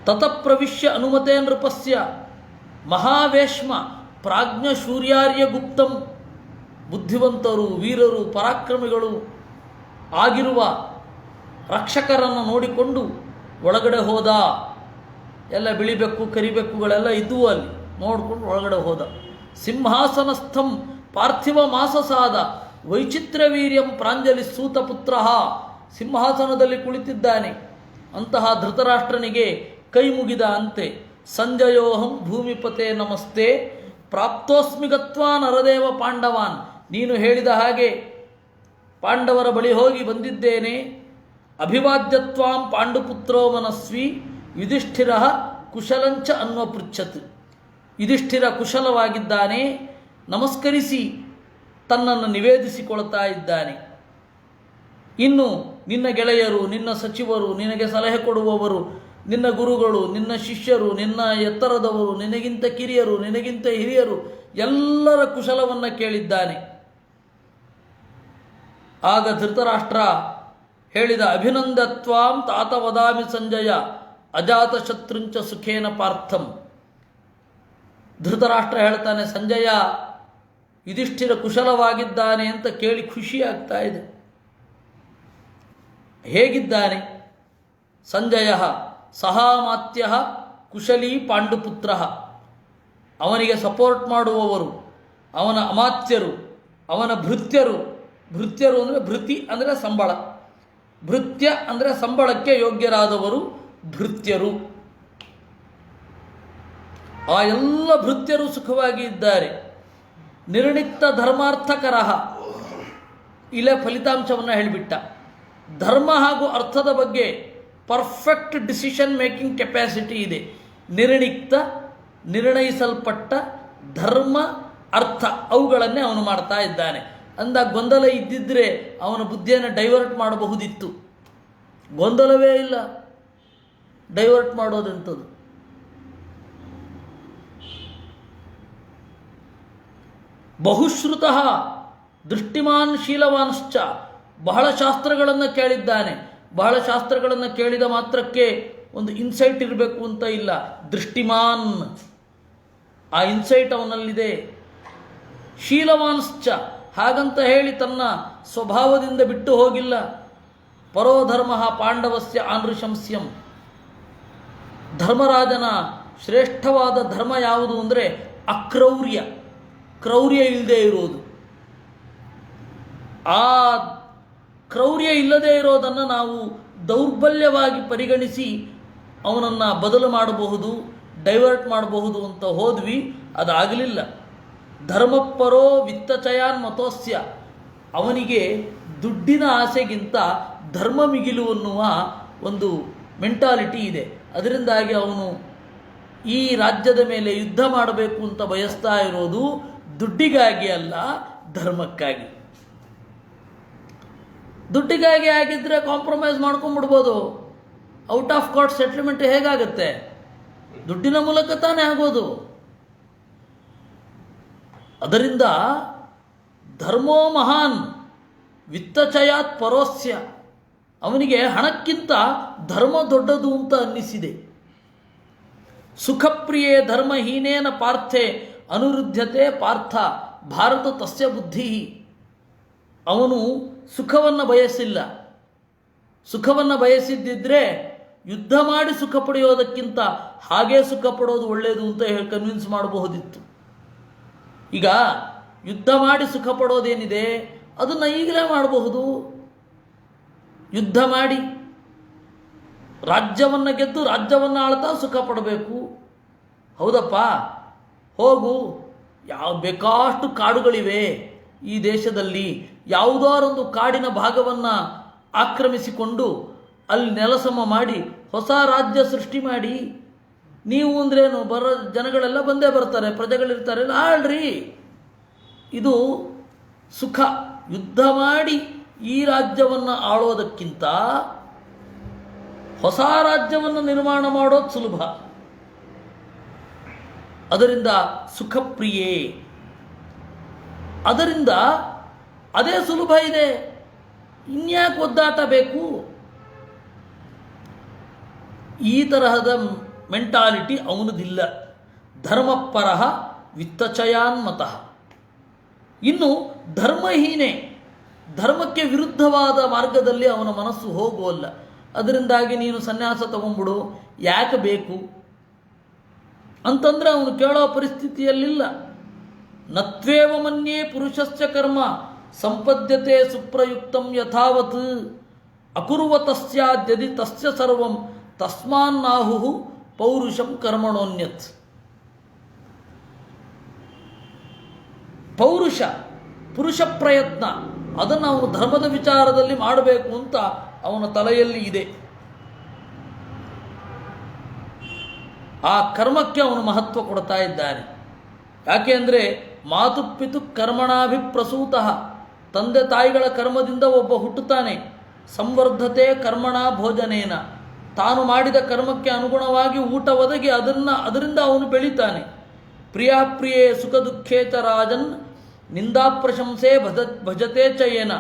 ತತಃಪ್ರವಿಶ್ಯ ಅನುಮತೆ ನೃಪಸ್ಯ ಮಹಾವೇಶ್ಮ ಪ್ರಾಜ್ಞ ಶೂರ್ಯಾರ್ಯ ಗುಪ್ತಂ. ಬುದ್ಧಿವಂತರು, ವೀರರು, ಪರಾಕ್ರಮಿಗಳು ಆಗಿರುವ ರಕ್ಷಕರನ್ನು ನೋಡಿಕೊಂಡು ಒಳಗಡೆ ಹೋದ. ಎಲ್ಲ ಬಿಳಿಬೆಕ್ಕು ಕರಿಬೆಕ್ಕುಗಳೆಲ್ಲ ಇದ್ದವು ಅಲ್ಲಿ. ನೋಡಿಕೊಂಡು ಒಳಗಡೆ ಹೋದ. ಸಿಂಹಾಸನಸ್ಥಂ ಪಾರ್ಥಿವ ಮಾಸಸಾದ ವೈಚಿತ್ರ್ಯವೀರ್ಯಂ ಪ್ರಾಂಜಲಿ ಸೂತಪುತ್ರ. ಸಿಂಹಾಸನದಲ್ಲಿ ಕುಳಿತಿದ್ದಾನೆ ಅಂತಹ ಧೃತರಾಷ್ಟ್ರನಿಗೆ ಕೈ ಮುಗಿದ ಅಂತೆ. ಸಂಜಯೋಹಂ ಭೂಮಿಪತೆ ನಮಸ್ತೆ ಪ್ರಾಪ್ತೋಸ್ಮಿ ಗತ್ವಾ ನರದೇವ ಪಾಂಡವಾನ್. ನೀನು ಹೇಳಿದ ಹಾಗೆ ಪಾಂಡವರ ಬಳಿ ಹೋಗಿ ಬಂದಿದ್ದೇನೆ. ಅಭಿವಾದ್ಯತ್ವಾಂ ಪಾಂಡುಪುತ್ರೋ ಮನಸ್ವಿ ಯುಧಿಷ್ಠಿರ ಕುಶಲಂಚ ಅನ್ವಪೃಚ್ಛತ್. ಯುಧಿಷ್ಠಿರ ಕುಶಲವಾಗಿದ್ದಾನೆ, ನಮಸ್ಕರಿಸಿ ತನ್ನನ್ನು ನಿವೇದಿಸಿಕೊಳ್ತಾ ಇದ್ದಾನೆ. ಇನ್ನು ನಿನ್ನ ಗೆಳೆಯರು, ನಿನ್ನ ಸಚಿವರು, ನಿನಗೆ ಸಲಹೆ ಕೊಡುವವರು, ನಿನ್ನ ಗುರುಗಳು, ನಿನ್ನ ಶಿಷ್ಯರು, ನಿನ್ನ ಎತ್ತರದವರು, ನಿನಗಿಂತ ಕಿರಿಯರು, ನಿನಗಿಂತ ಹಿರಿಯರು ಎಲ್ಲರ ಕುಶಲವನ್ನು ಕೇಳಿದ್ದಾನೆ. ಆಗ ಧೃತರಾಷ್ಟ್ರ ಹೇಳಿದ, ಅಭಿನಂದತ್ವಾಂ ತಾತ ವದಾಮಿ ಸಂಜಯ ಅಜಾತ ಶತ್ರುಂಚ ಸುಖೇನ ಪಾರ್ಥಂ. ಧೃತರಾಷ್ಟ್ರ ಹೇಳ್ತಾನೆ, ಸಂಜಯ ಯುಧಿಷ್ಠಿರ ಕುಶಲವಾಗಿದ್ದಾನೆ ಅಂತ ಕೇಳಿ ಖುಷಿಯಾಗ್ತಾ ಇದೆ. ಹೇಗಿದ್ದಾನೆ? ಸಂಜಯ ಸಹಾಮಾತ್ಯ ಕುಶಲೀ ಪಾಂಡುಪುತ್ರ. ಅವನಿಗೆ ಸಪೋರ್ಟ್ ಮಾಡುವವರು ಅವನ ಅಮಾತ್ಯರು, ಅವನ ಭೃತ್ಯರು. ಭೃತ್ಯರು ಅಂದರೆ ಭೃತಿ ಅಂದರೆ ಸಂಬಳ, ಭೃತ್ಯ ಅಂದರೆ ಸಂಬಳಕ್ಕೆ ಯೋಗ್ಯರಾದವರು ಭೃತ್ಯರು. ಆ ಎಲ್ಲ ಭೃತ್ಯರು ಸುಖವಾಗಿ ಇದ್ದಾರೆ. ನಿರ್ಣಿಕ್ತ ಧರ್ಮಾರ್ಥಕರ. ಇಲ್ಲೇ ಫಲಿತಾಂಶವನ್ನು ಹೇಳಿಬಿಟ್ಟ. ಧರ್ಮ ಹಾಗೂ ಅರ್ಥದ ಬಗ್ಗೆ ಪರ್ಫೆಕ್ಟ್ ಡಿಸಿಷನ್ ಮೇಕಿಂಗ್ ಕೆಪ್ಯಾಸಿಟಿ ಇದೆ. ನಿರ್ಣಿಕ್ತ, ನಿರ್ಣಯಿಸಲ್ಪಟ್ಟ, ಧರ್ಮ, ಅರ್ಥ ಅವುಗಳನ್ನೇ ಅವನು ಮಾಡ್ತಾ ಇದ್ದಾನೆ. ಅಂದಾಗ ಗೊಂದಲ ಇದ್ದಿದ್ದರೆ ಅವನ ಬುದ್ಧಿಯನ್ನು ಡೈವರ್ಟ್ ಮಾಡಬಹುದಿತ್ತು. ಗೊಂದಲವೇ ಇಲ್ಲ, ಡೈವರ್ಟ್ ಮಾಡೋದಂಥದ್ದು. ಬಹುಶ್ರುತಃ ದೃಷ್ಟಿಮಾನ್ ಶೀಲವಾನ್ಶ್ಚ. ಬಹಳ ಶಾಸ್ತ್ರಗಳನ್ನು ಕೇಳಿದ್ದಾನೆ. ಬಹಳ ಶಾಸ್ತ್ರಗಳನ್ನು ಕೇಳಿದ ಮಾತ್ರಕ್ಕೆ ಒಂದು ಇನ್ಸೈಟ್ ಇರಬೇಕು ಅಂತ ಇಲ್ಲ. ದೃಷ್ಟಿಮಾನ್, ಆ ಇನ್ಸೈಟ್ ಅವನಲ್ಲಿದೆ. ಶೀಲವಾನ್ಶ್ಚ, ಹಾಗಂತ ಹೇಳಿ ತನ್ನ ಸ್ವಭಾವದಿಂದ ಬಿಟ್ಟು ಹೋಗಿಲ್ಲ. ಪರೋಧರ್ಮ ಪಾಂಡವಸ್ಯ ಆನೃಶಂಸ್ಯಂ. ಧರ್ಮರಾಜನ ಶ್ರೇಷ್ಠವಾದ ಧರ್ಮ ಯಾವುದು ಅಂದರೆ ಅಕ್ರೌರ್ಯ, ಕ್ರೌರ್ಯ ಇಲ್ಲದೆ ಇರೋದು. ಆ ಕ್ರೌರ್ಯ ಇಲ್ಲದೆ ಇರೋದನ್ನು ನಾವು ದೌರ್ಬಲ್ಯವಾಗಿ ಪರಿಗಣಿಸಿ ಅವನನ್ನು ಬದಲು ಮಾಡಬಹುದು, ಡೈವರ್ಟ್ ಮಾಡಬಹುದು ಅಂತ ಹೋದ್ವಿ. ಅದಾಗಲಿಲ್ಲ. ಧರ್ಮಪರೋ ವಿತ್ತಚಯಾನ್ ಮತೋಸ್ಯ. ಅವನಿಗೆ ದುಡ್ಡಿನ ಆಸೆಗಿಂತ ಧರ್ಮ ಮಿಗಿಲು ಅನ್ನುವ ಒಂದು ಮೆಂಟಾಲಿಟಿ ಇದೆ. ಅದರಿಂದಾಗಿ ಅವನು ಈ ರಾಜ್ಯದ ಮೇಲೆ ಯುದ್ಧ ಮಾಡಬೇಕು ಅಂತ ಬಯಸ್ತಾ ಇರೋದು ದುಡ್ಡಿಗಾಗಿ ಅಲ್ಲ, ಧರ್ಮಕ್ಕಾಗಿ. ದುಡ್ಡಿಗಾಗಿ ಆಗಿದ್ದರೆ ಕಾಂಪ್ರಮೈಸ್ ಮಾಡ್ಕೊಂಡ್ಬಿಡ್ಬೋದು. ಔಟ್ ಆಫ್ ಕೋರ್ಟ್ ಸೆಟ್ಲ್ಮೆಂಟ್ ಹೇಗಾಗುತ್ತೆ? ದುಡ್ಡಿನ ಮೂಲಕ ತಾನೇ ಆಗೋದು. ಅದರಿಂದ ಧರ್ಮೋ ಮಹಾನ್ ವಿತ್ತಚಯಾತ್ ಪರೋಸ್ಯ. ಅವನಿಗೆ ಹಣಕ್ಕಿಂತ ಧರ್ಮ ದೊಡ್ಡದು ಅಂತ ಅನ್ನಿಸಿದೆ. ಸುಖಪ್ರಿಯೇ ಧರ್ಮಹೀನೇನ ಪಾರ್ಥೆ ಅನುರುದ್ಧತೆ ಪಾರ್ಥ ಭಾರತ ತಸ್ಯ ಬುದ್ಧಿ. ಅವನು ಸುಖವನ್ನು ಬಯಸಿಲ್ಲ. ಸುಖವನ್ನು ಬಯಸಿದ್ದಿದ್ರೆ ಯುದ್ಧ ಮಾಡಿ ಸುಖ ಪಡೆಯೋದಕ್ಕಿಂತ ಹಾಗೇ ಸುಖ ಪಡೋದು ಒಳ್ಳೆಯದು ಅಂತ ಹೇಳಿ ಕನ್ವಿನ್ಸ್ ಮಾಡಬಹುದಿತ್ತು. ಈಗ ಯುದ್ಧ ಮಾಡಿ ಸುಖ ಪಡೋದೇನಿದೆ ಅದನ್ನು ಈಗಲೇ ಮಾಡಬಹುದು. ಯುದ್ಧ ಮಾಡಿ ರಾಜ್ಯವನ್ನು ಗೆದ್ದು ರಾಜ್ಯವನ್ನು ಆಳ್ತಾ ಸುಖ ಪಡಬೇಕು. ಹೌದಪ್ಪ, ಹೋಗು, ಯಾವ ಬೇಕಾಷ್ಟು ಕಾಡುಗಳಿವೆ ಈ ದೇಶದಲ್ಲಿ. ಯಾವುದಾರೊಂದು ಕಾಡಿನ ಭಾಗವನ್ನು ಆಕ್ರಮಿಸಿಕೊಂಡು ಅಲ್ಲಿ ನೆಲಸಮ ಮಾಡಿ ಹೊಸ ರಾಜ್ಯ ಸೃಷ್ಟಿ ಮಾಡಿ. ನೀವು ಅಂದ್ರೇನು, ಬರೋ ಜನಗಳೆಲ್ಲ ಬಂದೇ ಬರ್ತಾರೆ, ಪ್ರಜೆಗಳಿರ್ತಾರೆ, ಆಳ್ರಿ. ಇದು ಸುಖ. ಯುದ್ಧ ಮಾಡಿ ಈ ರಾಜ್ಯವನ್ನು ಆಳೋದಕ್ಕಿಂತ ಹೊಸ ರಾಜ್ಯವನ್ನು ನಿರ್ಮಾಣ ಮಾಡೋದು ಸುಲಭ. ಅದರಿಂದ ಸುಖಪ್ರಿಯೆ. ಅದರಿಂದ ಅದೇ ಸುಲಭ ಇದೆ, ಇನ್ಯಾಕೆ ಒದ್ದಾಟ ಬೇಕು? ಈ ತರಹದ ಮೆಂಟಾಲಿಟಿ ಅವನದಿಲ್ಲ. ಧರ್ಮಪರಃ ವಿತ್ತಚಯಾನ್ಮತಃ. ಇನ್ನು ಧರ್ಮಹೀನೆ, ಧರ್ಮಕ್ಕೆ ವಿರುದ್ಧವಾದ ಮಾರ್ಗದಲ್ಲಿ ಅವನ ಮನಸ್ಸು ಹೋಗುವಲ್ಲ. ಅದರಿಂದಾಗಿ ನೀನು ಸನ್ಯಾಸ ತಗೊಂಡ್ಬಿಡು, ಯಾಕೆ ಬೇಕು ಅಂತಂದರೆ ಅವನು ಕೇಳೋ ಪರಿಸ್ಥಿತಿಯಲ್ಲಿಲ್ಲ. ನತ್ವೇವ ಮನ್ಯೇ ಪುರುಷಶ್ಚ ಕರ್ಮ ಸಂಪದ್ಯತೆ ಸುಪ್ರಯುಕ್ತಂ ಯಥಾವತ್ ಅಕುರ್ವತಸ್ಯಾದ್ಯದಿ ತಸ್ಯ ಸರ್ವಂ ತಸ್ಮಾನ್ನಾಹು ಪೌರುಷಂ ಕರ್ಮಣೋನ್ಯತ್. ಪೌರುಷ, ಪುರುಷ ಪ್ರಯತ್ನ, ಅದನ್ನು ಅವನು ಧರ್ಮದ ವಿಚಾರದಲ್ಲಿ ಮಾಡಬೇಕು ಅಂತ ಅವನ ತಲೆಯಲ್ಲಿ ಇದೆ. ಆ ಕರ್ಮಕ್ಕೆ ಅವನು ಮಹತ್ವ ಕೊಡ್ತಾ ಇದ್ದಾನೆ. ಯಾಕೆ ಅಂದರೆ ಮಾತು ಪಿತು ಕರ್ಮಣಾಭಿಪ್ರಸೂತಃ, ತಂದೆ ತಾಯಿಗಳ ಕರ್ಮದಿಂದ ಒಬ್ಬ ಹುಟ್ಟುತ್ತಾನೆ. ಸಂವರ್ಧತೆ ಕರ್ಮಣ ಭೋಜನೇನ, ತಾನು ಮಾಡಿದ ಕರ್ಮಕ್ಕೆ ಅನುಗುಣವಾಗಿ ಊಟ ಒದಗಿ ಅದರಿಂದ ಅವನು ಬೆಳೀತಾನೆ. ಪ್ರಿಯಾಪ್ರಿಯೇ ಸುಖ ದುಃಖೇ ಚ ರಾಜನ್ ನಿಂದಾ ಪ್ರಶಂಸೆ ಭಜತೆ ಚ ಏನ.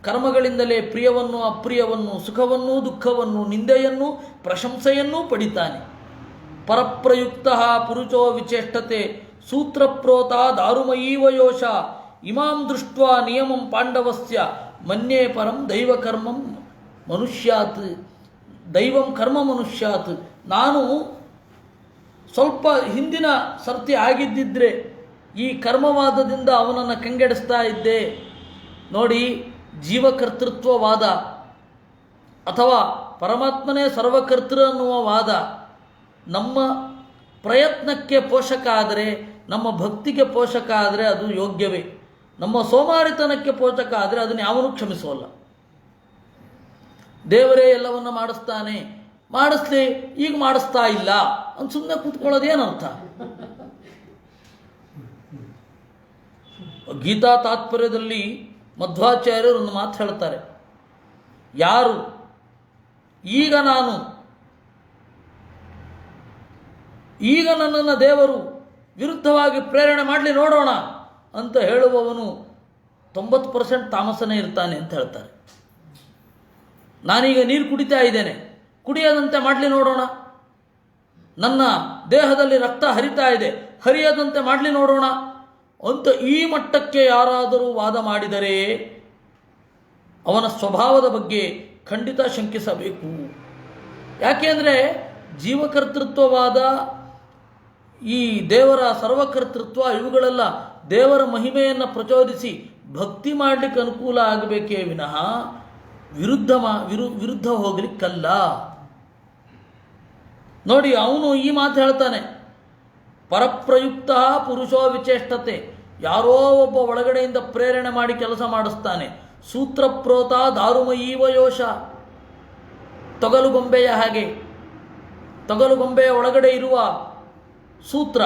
ಕರ್ಮಗಳಿಂದಲೇ ಪ್ರಿಯವನ್ನು ಅಪ್ರಿಯವನ್ನು, ಸುಖವನ್ನು ದುಃಖವನ್ನು, ನಿಂದೆಯನ್ನು ಪ್ರಶಂಸೆಯನ್ನೂ ಪಡಿತಾನೆ. ಪರಪ್ರಯುಕ್ತ ಪುರುಷೋ ವಿಚೇಷ್ಟತೆ ಸೂತ್ರಪ್ರೋತ ದಾರುಮಯೀವ ಯೋಷ ಇಮಾಂ ದೃಷ್ಟ್ವಾ ನಿಯಮಂ ಪಾಂಡವಸ್ಯ ಮನ್ಯೇ ಪರಂ ದೈವಕರ್ಮಂ ಮನುಷ್ಯಾತ್. ದೈವಂ ಕರ್ಮ ಮನುಷ್ಯಾತ್. ನಾನು ಸ್ವಲ್ಪ ಹಿಂದಿನ ಸರ್ತಿ ಆಗಿದ್ದಿದ್ರೆ ಈ ಕರ್ಮವಾದದಿಂದ ಅವನನ್ನು ಕಂಗೆಡಿಸ್ತಾ ಇದ್ದೆ. ನೋಡಿ, ಜೀವಕರ್ತೃತ್ವವಾದ ಅಥವಾ ಪರಮಾತ್ಮನೇ ಸರ್ವಕರ್ತೃ ಅನ್ನುವ ವಾದ ನಮ್ಮ ಪ್ರಯತ್ನಕ್ಕೆ ಪೋಷಕ ಆದರೆ, ನಮ್ಮ ಭಕ್ತಿಗೆ ಪೋಷಕ ಆದರೆ ಅದು ಯೋಗ್ಯವೇ. ನಮ್ಮ ಸೋಮಾರಿತನಕ್ಕೆ ಪೋಷಕ ಆದರೆ ಅದನ್ನು ಯಾವನೂ ಕ್ಷಮಿಸೋಲ್ಲ. ದೇವರೇ ಎಲ್ಲವನ್ನ ಮಾಡಿಸ್ತಾನೆ, ಮಾಡಿಸ್ಲಿ, ಈಗ ಮಾಡಿಸ್ತಾ ಇಲ್ಲ ಅಂತ ಸುಮ್ಮನೆ ಕೂತ್ಕೊಳ್ಳೋದೇನರ್ಥ? ಗೀತಾ ತಾತ್ಪರ್ಯದಲ್ಲಿ ಮಧ್ವಾಚಾರ್ಯರು ಒಂದು ಮಾತು ಹೇಳ್ತಾರೆ. ಯಾರು ಈಗ ನನ್ನನ್ನು ದೇವರು ವಿರುದ್ಧವಾಗಿ ಪ್ರೇರಣೆ ಮಾಡಲಿ ನೋಡೋಣ ಅಂತ ಹೇಳುವವನು 90% ತಾಮಸನೇ ಇರ್ತಾನೆ ಅಂತ ಹೇಳ್ತಾರೆ. ನಾನೀಗ ನೀರು ಕುಡಿತಾ ಇದ್ದೇನೆ, ಕುಡಿಯದಂತೆ ಮಾಡಲಿ ನೋಡೋಣ. ನನ್ನ ದೇಹದಲ್ಲಿ ರಕ್ತ ಹರಿತಾ ಇದೆ, ಹರಿಯದಂತೆ ಮಾಡಲಿ ನೋಡೋಣ ಅಂತ ಈ ಮಟ್ಟಕ್ಕೆ ಯಾರಾದರೂ ವಾದ ಮಾಡಿದರೆ ಅವನ ಸ್ವಭಾವದ ಬಗ್ಗೆ ಖಂಡಿತ ಶಂಕಿಸಬೇಕು. ಯಾಕೆಂದರೆ ಜೀವಕರ್ತೃತ್ವವಾದ ಈ ದೇವರ ಸರ್ವಕರ್ತೃತ್ವ ಇವುಗಳೆಲ್ಲ ದೇವರ ಮಹಿಮೆಯನ್ನು ಪ್ರಚೋದಿಸಿ ಭಕ್ತಿ ಮಾಡಲಿಕ್ಕೆ ಅನುಕೂಲ ಆಗಬೇಕೇ ವಿನಃ ವಿರುದ್ಧ ಹೋಗ್ಲಿಕ್ಕಲ್ಲ. ನೋಡಿ, ಅವನು ಈ ಮಾತು ಹೇಳ್ತಾನೆ, ಪರಪ್ರಯುಕ್ತ ಪುರುಷೋ ವಿಚೇಷ್ಟತೆ. ಯಾರೋ ಒಬ್ಬ ಒಳಗಡೆಯಿಂದ ಪ್ರೇರಣೆ ಮಾಡಿ ಕೆಲಸ ಮಾಡಿಸ್ತಾನೆ. ಸೂತ್ರಪ್ರೋತ ದಾರುಮಯೀವ ಯೋಷ. ತೊಗಲುಗೊಂಬೆಯ ಹಾಗೆ, ತೊಗಲುಗೊಂಬೆಯ ಒಳಗಡೆ ಇರುವ ಸೂತ್ರ,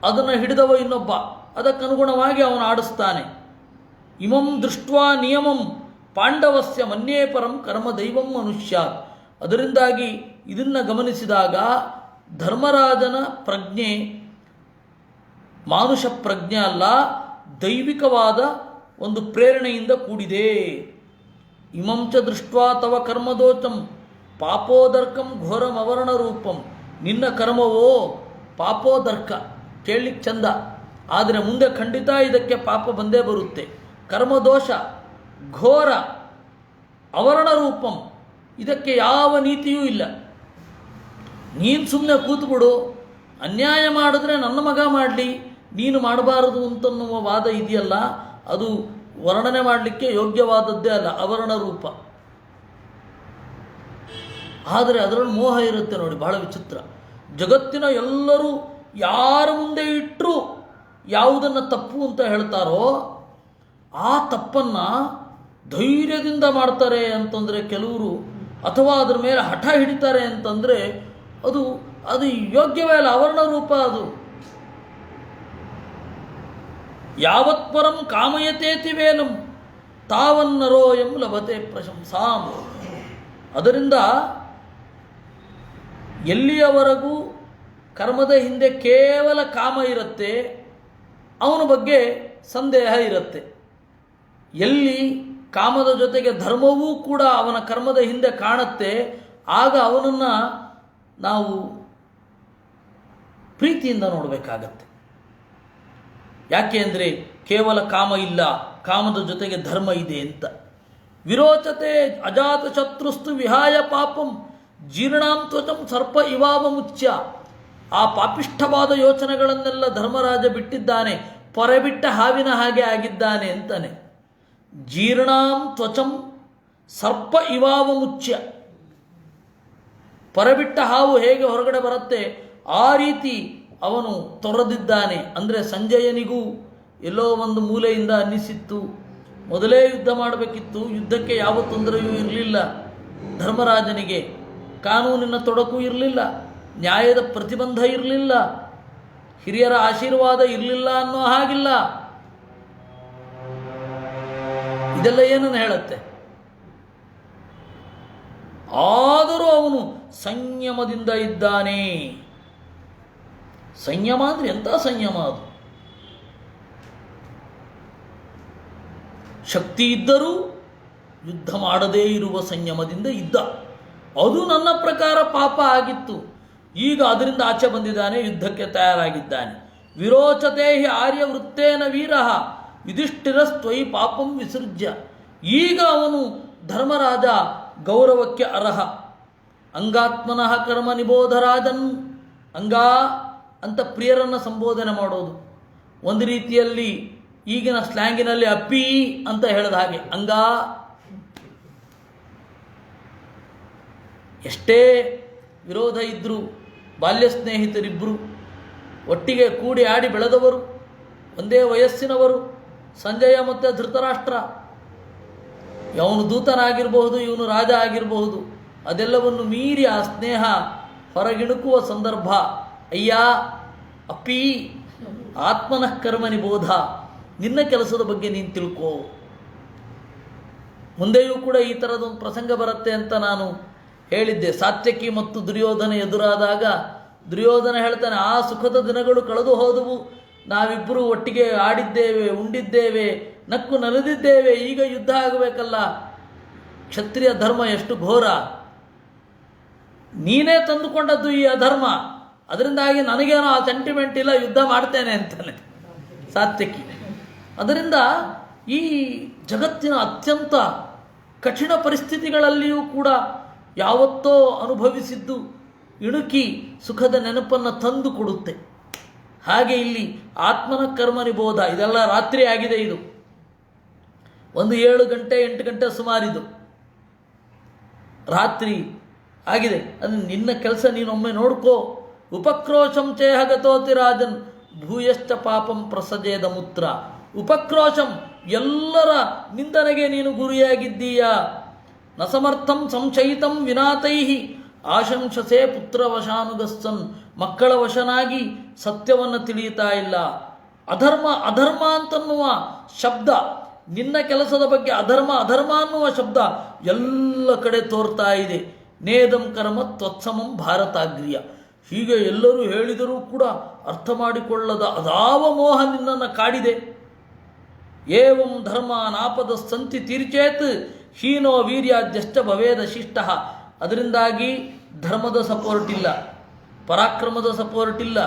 ಅದನ್ನು ಹಿಡಿದವ ಇನ್ನೊಬ್ಬ, ಅದಕ್ಕನುಗುಣವಾಗಿ ಅವನು ಆಡಿಸ್ತಾನೆ. ಇಮಂ ದೃಷ್ಟ್ವಾ ನಿಯಮಂ ಪಾಂಡವಸ್ಯ ಮನ್ಯೇ ಪರಂ ಕರ್ಮ ದೈವಂ ಮನುಷ್ಯ. ಅದರಿಂದಾಗಿ ಇದನ್ನು ಗಮನಿಸಿದಾಗ ಧರ್ಮರಾಜನ ಪ್ರಜ್ಞೆ ಮಾನುಷ ಪ್ರಜ್ಞೆ ಅಲ್ಲ, ದೈವಿಕವಾದ ಒಂದು ಪ್ರೇರಣೆಯಿಂದ ಕೂಡಿದೆ. ಇಮಂಚ ದೃಷ್ಟ್ವಾ ತವ ಕರ್ಮದೋಚಂ ಪಾಪೋದರ್ಕಂ ಘೋರಂ ಅವರ್ಣ ರೂಪಂ. ನಿನ್ನ ಕರ್ಮವೋ ಪಾಪೋದರ್ಕ, ಕೇಳಲಿಕ್ಕೆ ಚಂದ, ಆದರೆ ಮುಂದೆ ಖಂಡಿತ ಇದಕ್ಕೆ ಪಾಪ ಬಂದೇ ಬರುತ್ತೆ. ಕರ್ಮದೋಷ ಘೋರ ಅವರ್ಣ ರೂಪಂ, ಇದಕ್ಕೆ ಯಾವ ನೀತಿಯೂ ಇಲ್ಲ. ನೀನು ಸುಮ್ಮನೆ ಕೂತ್ಬಿಡು, ಅನ್ಯಾಯ ಮಾಡಿದ್ರೆ ನನ್ನ ಮಗ ಮಾಡಲಿ, ನೀನು ಮಾಡಬಾರದು ಅಂತನ್ನುವ ವಾದ ಇದೆಯಲ್ಲ, ಅದು ವರ್ಣನೆ ಮಾಡಲಿಕ್ಕೆ ಯೋಗ್ಯವಾದದ್ದೇ ಅಲ್ಲ, ಅವರ್ಣ ರೂಪ. ಆದರೆ ಅದರಲ್ಲಿ ಮೋಹ ಇರುತ್ತೆ ನೋಡಿ, ಬಹಳ ವಿಚಿತ್ರ. ಜಗತ್ತಿನ ಎಲ್ಲರೂ ಯಾರ ಮುಂದೆ ಇಟ್ಟರೂ ಯಾವುದನ್ನು ತಪ್ಪು ಅಂತ ಹೇಳ್ತಾರೋ ಆ ತಪ್ಪನ್ನು ಧೈರ್ಯದಿಂದ ಮಾಡ್ತಾರೆ ಅಂತಂದರೆ ಕೆಲವರು, ಅಥವಾ ಅದರ ಮೇಲೆ ಹಠ ಹಿಡಿತಾರೆ ಅಂತಂದರೆ ಅದು ಅದು ಯೋಗ್ಯವೇ ಅಲ್ಲ, ಅವರ್ಣ ರೂಪ ಅದು. ಯಾವತ್ ಪರಂ ಕಾಮಯತೇತಿ ವೇಲಂ ತಾವನ್ನರೋಯಂ ಲಭತೆ ಪ್ರಶಂಸಾಂ. ಅದರಿಂದ ಎಲ್ಲಿಯವರೆಗೂ ಕರ್ಮದ ಹಿಂದೆ ಕೇವಲ ಕಾಮ ಇರುತ್ತೆ, ಅವನ ಬಗ್ಗೆ ಸಂದೇಹ ಇರುತ್ತೆ. ಎಲ್ಲಿ ಕಾಮದ ಜೊತೆಗೆ ಧರ್ಮವೂ ಕೂಡ ಅವನ ಕರ್ಮದ ಹಿಂದೆ ಕಾಣುತ್ತೆ, ಆಗ ಅವನನ್ನು ನಾವು ಪ್ರೀತಿಯಿಂದ ನೋಡಬೇಕಾಗತ್ತೆ. ಯಾಕೆ ಅಂದರೆ ಕೇವಲ ಕಾಮ ಇಲ್ಲ, ಕಾಮದ ಜೊತೆಗೆ ಧರ್ಮ ಇದೆ ಅಂತ. ವಿರೋಚತೆ ಅಜಾತ ಶತ್ರುಸ್ತು ವಿಹಾಯ ಪಾಪಂ ಜೀರ್ಣಾಂ ತ್ವಚಂ ಸರ್ಪ ಇವಾವ ಮುಚ್ಯ. ಆ ಪಾಪಿಷ್ಠವಾದ ಯೋಚನೆಗಳನ್ನೆಲ್ಲ ಧರ್ಮರಾಜ ಬಿಟ್ಟಿದ್ದಾನೆ, ಪೊರೆಬಿಟ್ಟ ಹಾವಿನ ಹಾಗೆ ಆಗಿದ್ದಾನೆ ಅಂತಾನೆ. ಜೀರ್ಣಾಂ ತ್ವಚಂ ಸರ್ಪ ಇವಾವ ಮುಚ್ಯ. ಪೊರೆಬಿಟ್ಟ ಹಾವು ಹೇಗೆ ಹೊರಗಡೆ ಬರುತ್ತೆ ಆ ರೀತಿ ಅವನು ತೊರೆದಿದ್ದಾನೆ. ಅಂದರೆ ಸಂಜಯನಿಗೂ ಎಲ್ಲೋ ಒಂದು ಮೂಲೆಯಿಂದ ಅನ್ನಿಸಿತ್ತು, ಮೊದಲೇ ಯುದ್ಧ ಮಾಡಬೇಕಿತ್ತು, ಯುದ್ಧಕ್ಕೆ ಯಾವ ತೊಂದರೆಯೂ ಇರಲಿಲ್ಲ. ಧರ್ಮರಾಜನಿಗೆ ಕಾನೂನಿನ ತೊಡಕು ಇರಲಿಲ್ಲ, ನ್ಯಾಯದ ಪ್ರತಿಬಂಧ ಇರಲಿಲ್ಲ, ಹಿರಿಯರ ಆಶೀರ್ವಾದ ಇರಲಿಲ್ಲ ಅನ್ನೋ ಹಾಗಿಲ್ಲ. ಇದೆಲ್ಲ ಏನನ್ನು ಹೇಳುತ್ತೆ? ಆದರೂ ಅವನು ಸಂಯಮದಿಂದ ಇದ್ದಾನೆ. ಸಂಯಮ ಅಂದರೆ ಎಂಥ ಸಂಯಮ ಅದು! ಶಕ್ತಿ ಇದ್ದರೂ ಯುದ್ಧ ಮಾಡದೇ ಇರುವ ಸಂಯಮದಿಂದ ಇದ್ದ. ಅದು ನನ್ನ ಪ್ರಕಾರ ಪಾಪ ಆಗಿತ್ತು. ಈಗ ಅದರಿಂದ ಆಚೆ ಬಂದಿದ್ದಾನೆ, ಯುದ್ಧಕ್ಕೆ ತಯಾರಾಗಿದ್ದಾನೆ. ವಿರೋಚತೆ ಹಿ ಆರ್ಯವೃತ್ತೇನ ವೀರಃ ಯುಧಿಷ್ಠಿರಸ್ತ್ವಯಿ ಪಾಪಂ ವಿಸೃಜ್ಯ. ಈಗ ಅವನು ಧರ್ಮರಾಜ ಗೌರವಕ್ಕೆ ಅರ್ಹ. ಅಂಗಾತ್ಮನಃ ಕರ್ಮ ನಿಬೋಧರಾಜನ್. ಅಂಗಾ ಅಂತ ಪ್ರಿಯರನ್ನು ಸಂಬೋಧನೆ ಮಾಡೋದು, ಒಂದು ರೀತಿಯಲ್ಲಿ ಈಗಿನ ಸ್ಲ್ಯಾಂಗಿನಲ್ಲಿ ಅಪ್ಪಿ ಅಂತ ಹೇಳಿದ ಹಾಗೆ ಅಂಗಾ. ಎಷ್ಟೇ ವಿರೋಧ ಇದ್ದರೂ ಬಾಲ್ಯ ಸ್ನೇಹಿತರಿಬ್ಬರು ಒಟ್ಟಿಗೆ ಕೂಡಿ ಆಡಿ ಬೆಳೆದವರು, ಒಂದೇ ವಯಸ್ಸಿನವರು. ಸಂಜಯ ಮತ್ತು ಧೃತರಾಷ್ಟ್ರ, ಅವನು ದೂತನಾಗಿರಬಹುದು, ಇವನು ರಾಜ ಆಗಿರಬಹುದು. ಅದೆಲ್ಲವನ್ನು ಮೀರಿ ಆ ಸ್ನೇಹ ಹೊರಗಿಣುಕುವ ಸಂದರ್ಭ. ಅಯ್ಯ ಅಪ್ಪಿ, ಆತ್ಮನಃ ಕರ್ಮ ನಿಬೋಧ, ನಿನ್ನ ಕೆಲಸದ ಬಗ್ಗೆ ನೀನು ತಿಳ್ಕೋ. ಮುಂದೆಯೂ ಕೂಡ ಈ ಥರದೊಂದು ಪ್ರಸಂಗ ಬರುತ್ತೆ ಅಂತ ನಾನು ಹೇಳಿದ್ದೆ. ಸಾತ್ಯಕಿ ಮತ್ತು ದುರ್ಯೋಧನ ಎದುರಾದಾಗ ದುರ್ಯೋಧನ ಹೇಳ್ತಾನೆ, ಆ ಸುಖದ ದಿನಗಳು ಕಳೆದು ಹೋದವು, ನಾವಿಬ್ಬರು ಒಟ್ಟಿಗೆ ಆಡಿದ್ದೇವೆ, ಉಂಡಿದ್ದೇವೆ, ನಕ್ಕು ನಲಿದಿದ್ದೇವೆ, ಈಗ ಯುದ್ಧ ಆಗಬೇಕಲ್ಲ. ಕ್ಷತ್ರಿಯ ಧರ್ಮ ಎಷ್ಟು ಘೋರ! ನೀನೇ ತಂದುಕೊಂಡದ್ದು ಈ ಅಧರ್ಮ, ಅದರಿಂದಾಗಿ ನನಗೇನೋ ಆ ಸೆಂಟಿಮೆಂಟ್ ಇಲ್ಲ, ಯುದ್ಧ ಮಾಡ್ತೇನೆ ಅಂತಾನೆ ಸಾತ್ಯಕಿ. ಅದರಿಂದ ಈ ಜಗತ್ತಿನ ಅತ್ಯಂತ ಕಠಿಣ ಪರಿಸ್ಥಿತಿಗಳಲ್ಲಿಯೂ ಕೂಡ ಯಾವತ್ತೋ ಅನುಭವಿಸಿದ್ದು ಇಣುಕಿ ಸುಖದ ನೆನಪನ್ನು ತಂದು ಕೊಡುತ್ತೆ. ಹಾಗೆ ಇಲ್ಲಿ ಆತ್ಮನ ಕರ್ಮ ನಿಬೋಧ. ಇದೆಲ್ಲ ರಾತ್ರಿ ಆಗಿದೆ, ಇದು ಒಂದು 7 ಗಂಟೆ 8 ಗಂಟೆ ಸುಮಾರಿದು ರಾತ್ರಿ ಆಗಿದೆ. ಅದು ನಿನ್ನ ಕೆಲಸ ನೀನೊಮ್ಮೆ ನೋಡ್ಕೋ. ಉಪಕ್ರೋಶಂ ಚೇಹಗತೋತಿ ರಾಜನ್ ಭೂಯಶ್ಚ ಪಾಪಂ ಪ್ರಸಜೇದ ಮೂತ್ರ. ಉಪಕ್ರೋಶಂ, ಎಲ್ಲರ ನಿಂದನೆಗೆ ನೀನು ಗುರಿಯಾಗಿದ್ದೀಯಾ. ನ ಸಮರ್ಥಂ ಸಂಶಯಿತಂ ವಿನಾತೈಹಿ ಆಶಂಸಸೆ ಪುತ್ರವಶಾನುಗಸ್ಸನ್. ಮಕ್ಕಳ ವಶನಾಗಿ ಸತ್ಯವನ್ನು ತಿಳಿಯುತ್ತಾ ಇಲ್ಲ. ಅಧರ್ಮ ಅಧರ್ಮ ಅಂತನ್ನುವ ಶಬ್ದ, ನಿನ್ನ ಕೆಲಸದ ಬಗ್ಗೆ ಅಧರ್ಮ ಅಧರ್ಮ ಅನ್ನುವ ಶಬ್ದ ಎಲ್ಲ ಕಡೆ ತೋರ್ತಾ ಇದೆ. ನೇದಂ ಕರ್ಮ ತ್ವತ್ಸಮಂ ಭಾರತಾಗ್ರ್ಯ. ಹೀಗೆ ಎಲ್ಲರೂ ಹೇಳಿದರೂ ಕೂಡ ಅರ್ಥ ಮಾಡಿಕೊಳ್ಳದ ಅದಾವ ಮೋಹ ನಿನ್ನನ್ನು ಕಾಡಿದೆ. ಏವಂ ಧರ್ಮ ನಾಪದ ಸಂತಿ ತೀರ್ಚೇತ್ ಹೀನೋ ವೀರ್ಯಾದ್ಯಷ್ಟ ಭವೇದ ಶಿಷ್ಟ. ಅದರಿಂದಾಗಿ ಧರ್ಮದ ಸಪೋರ್ಟ್ ಇಲ್ಲ, ಪರಾಕ್ರಮದ ಸಪೋರ್ಟ್ ಇಲ್ಲ,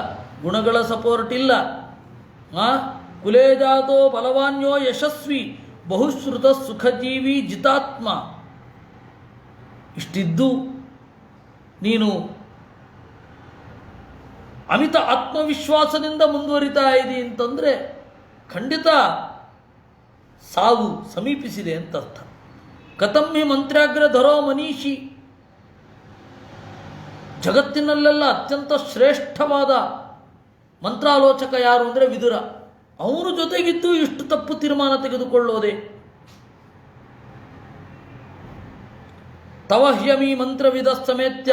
ಗುಣಗಳ ಸಪೋರ್ಟ್ ಇಲ್ಲ. ಕುಲೇಜಾತೋ ಬಲವಾನ್ಯೋ ಯಶಸ್ವಿ ಬಹುಶ್ರುತ ಸುಖಜೀವಿ ಜಿತಾತ್ಮ. ಇಷ್ಟಿದ್ದು ನೀನು ಅಮಿತ ಆತ್ಮವಿಶ್ವಾಸದಿಂದ ಮುಂದುವರಿತಾ ಇದೆ ಅಂತಂದರೆ ಖಂಡಿತ ಸಾವು ಸಮೀಪಿಸಿದೆ ಅಂತ ಅರ್ಥ. ಕಥಂ ಹಿ ಮಂತ್ರಾಗ್ರ ಧರೋ ಮನೀಷಿ. ಜಗತ್ತಿನಲ್ಲೆಲ್ಲ ಅತ್ಯಂತ ಶ್ರೇಷ್ಠವಾದ ಮಂತ್ರಾಲೋಚಕ ಯಾರು ಅಂದರೆ ವಿದುರ. ಅವನು ಜೊತೆಗಿದ್ದು ಇಷ್ಟು ತಪ್ಪು ತೀರ್ಮಾನ ತೆಗೆದುಕೊಳ್ಳೋದೆ? ತವಹ್ಯಮಿ ಮಂತ್ರವಿದ ಸಮೇತ್ಯ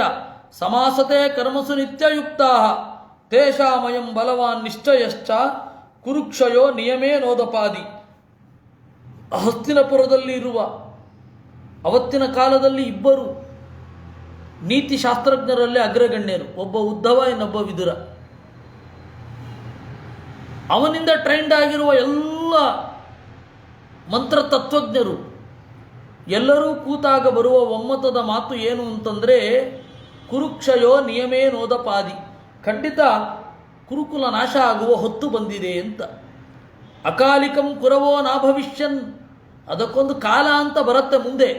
ಸಮಾಸತೆ ಕರ್ಮಸು ನಿತ್ಯಯುಕ್ತಾ ತೇಷಾಮಯಂ ಬಲವಾನ್ ನಿಶ್ಚಯಶ್ಚ ಕುರುಕ್ಷಯೋ ನಿಯಮೇ ನೋದಪಾದಿ. ಹಸ್ತಿನಪುರದಲ್ಲಿ ಇರುವ ಅವತ್ತಿನ ಕಾಲದಲ್ಲಿ ಇಬ್ಬರು ನೀತಿಶಾಸ್ತ್ರಜ್ಞರಲ್ಲಿ ಅಗ್ರಗಣ್ಯರು, ಒಬ್ಬ ಉದ್ಧವ, ಇನ್ನೊಬ್ಬ ವಿದುರ. ಅವನಿಂದ ಟ್ರೈಂಡ್ ಆಗಿರುವ ಎಲ್ಲ ಮಂತ್ರ ತತ್ವಜ್ಞರು ಎಲ್ಲರೂ ಕೂತಾಗ ಬರುವ ಒಮ್ಮತದ ಮಾತು ಏನು ಅಂತಂದರೆ, ಕುರುಕ್ಷಯೋ ನಿಯಮೇ ನೋದಪಾದಿ, ಖಂಡಿತ ಕುರುಕುಲ ನಾಶ ಆಗುವ ಹೊತ್ತು ಬಂದಿದೆ ಅಂತ. ಅಕಾಲಿಕಂ ಕುರವೋ ನಾಭವಿಷ್ಯನ್, ಅದಕ್ಕೊಂದು ಕಾಲ ಅಂತ ಬರುತ್ತೆ ಮುಂದೆ.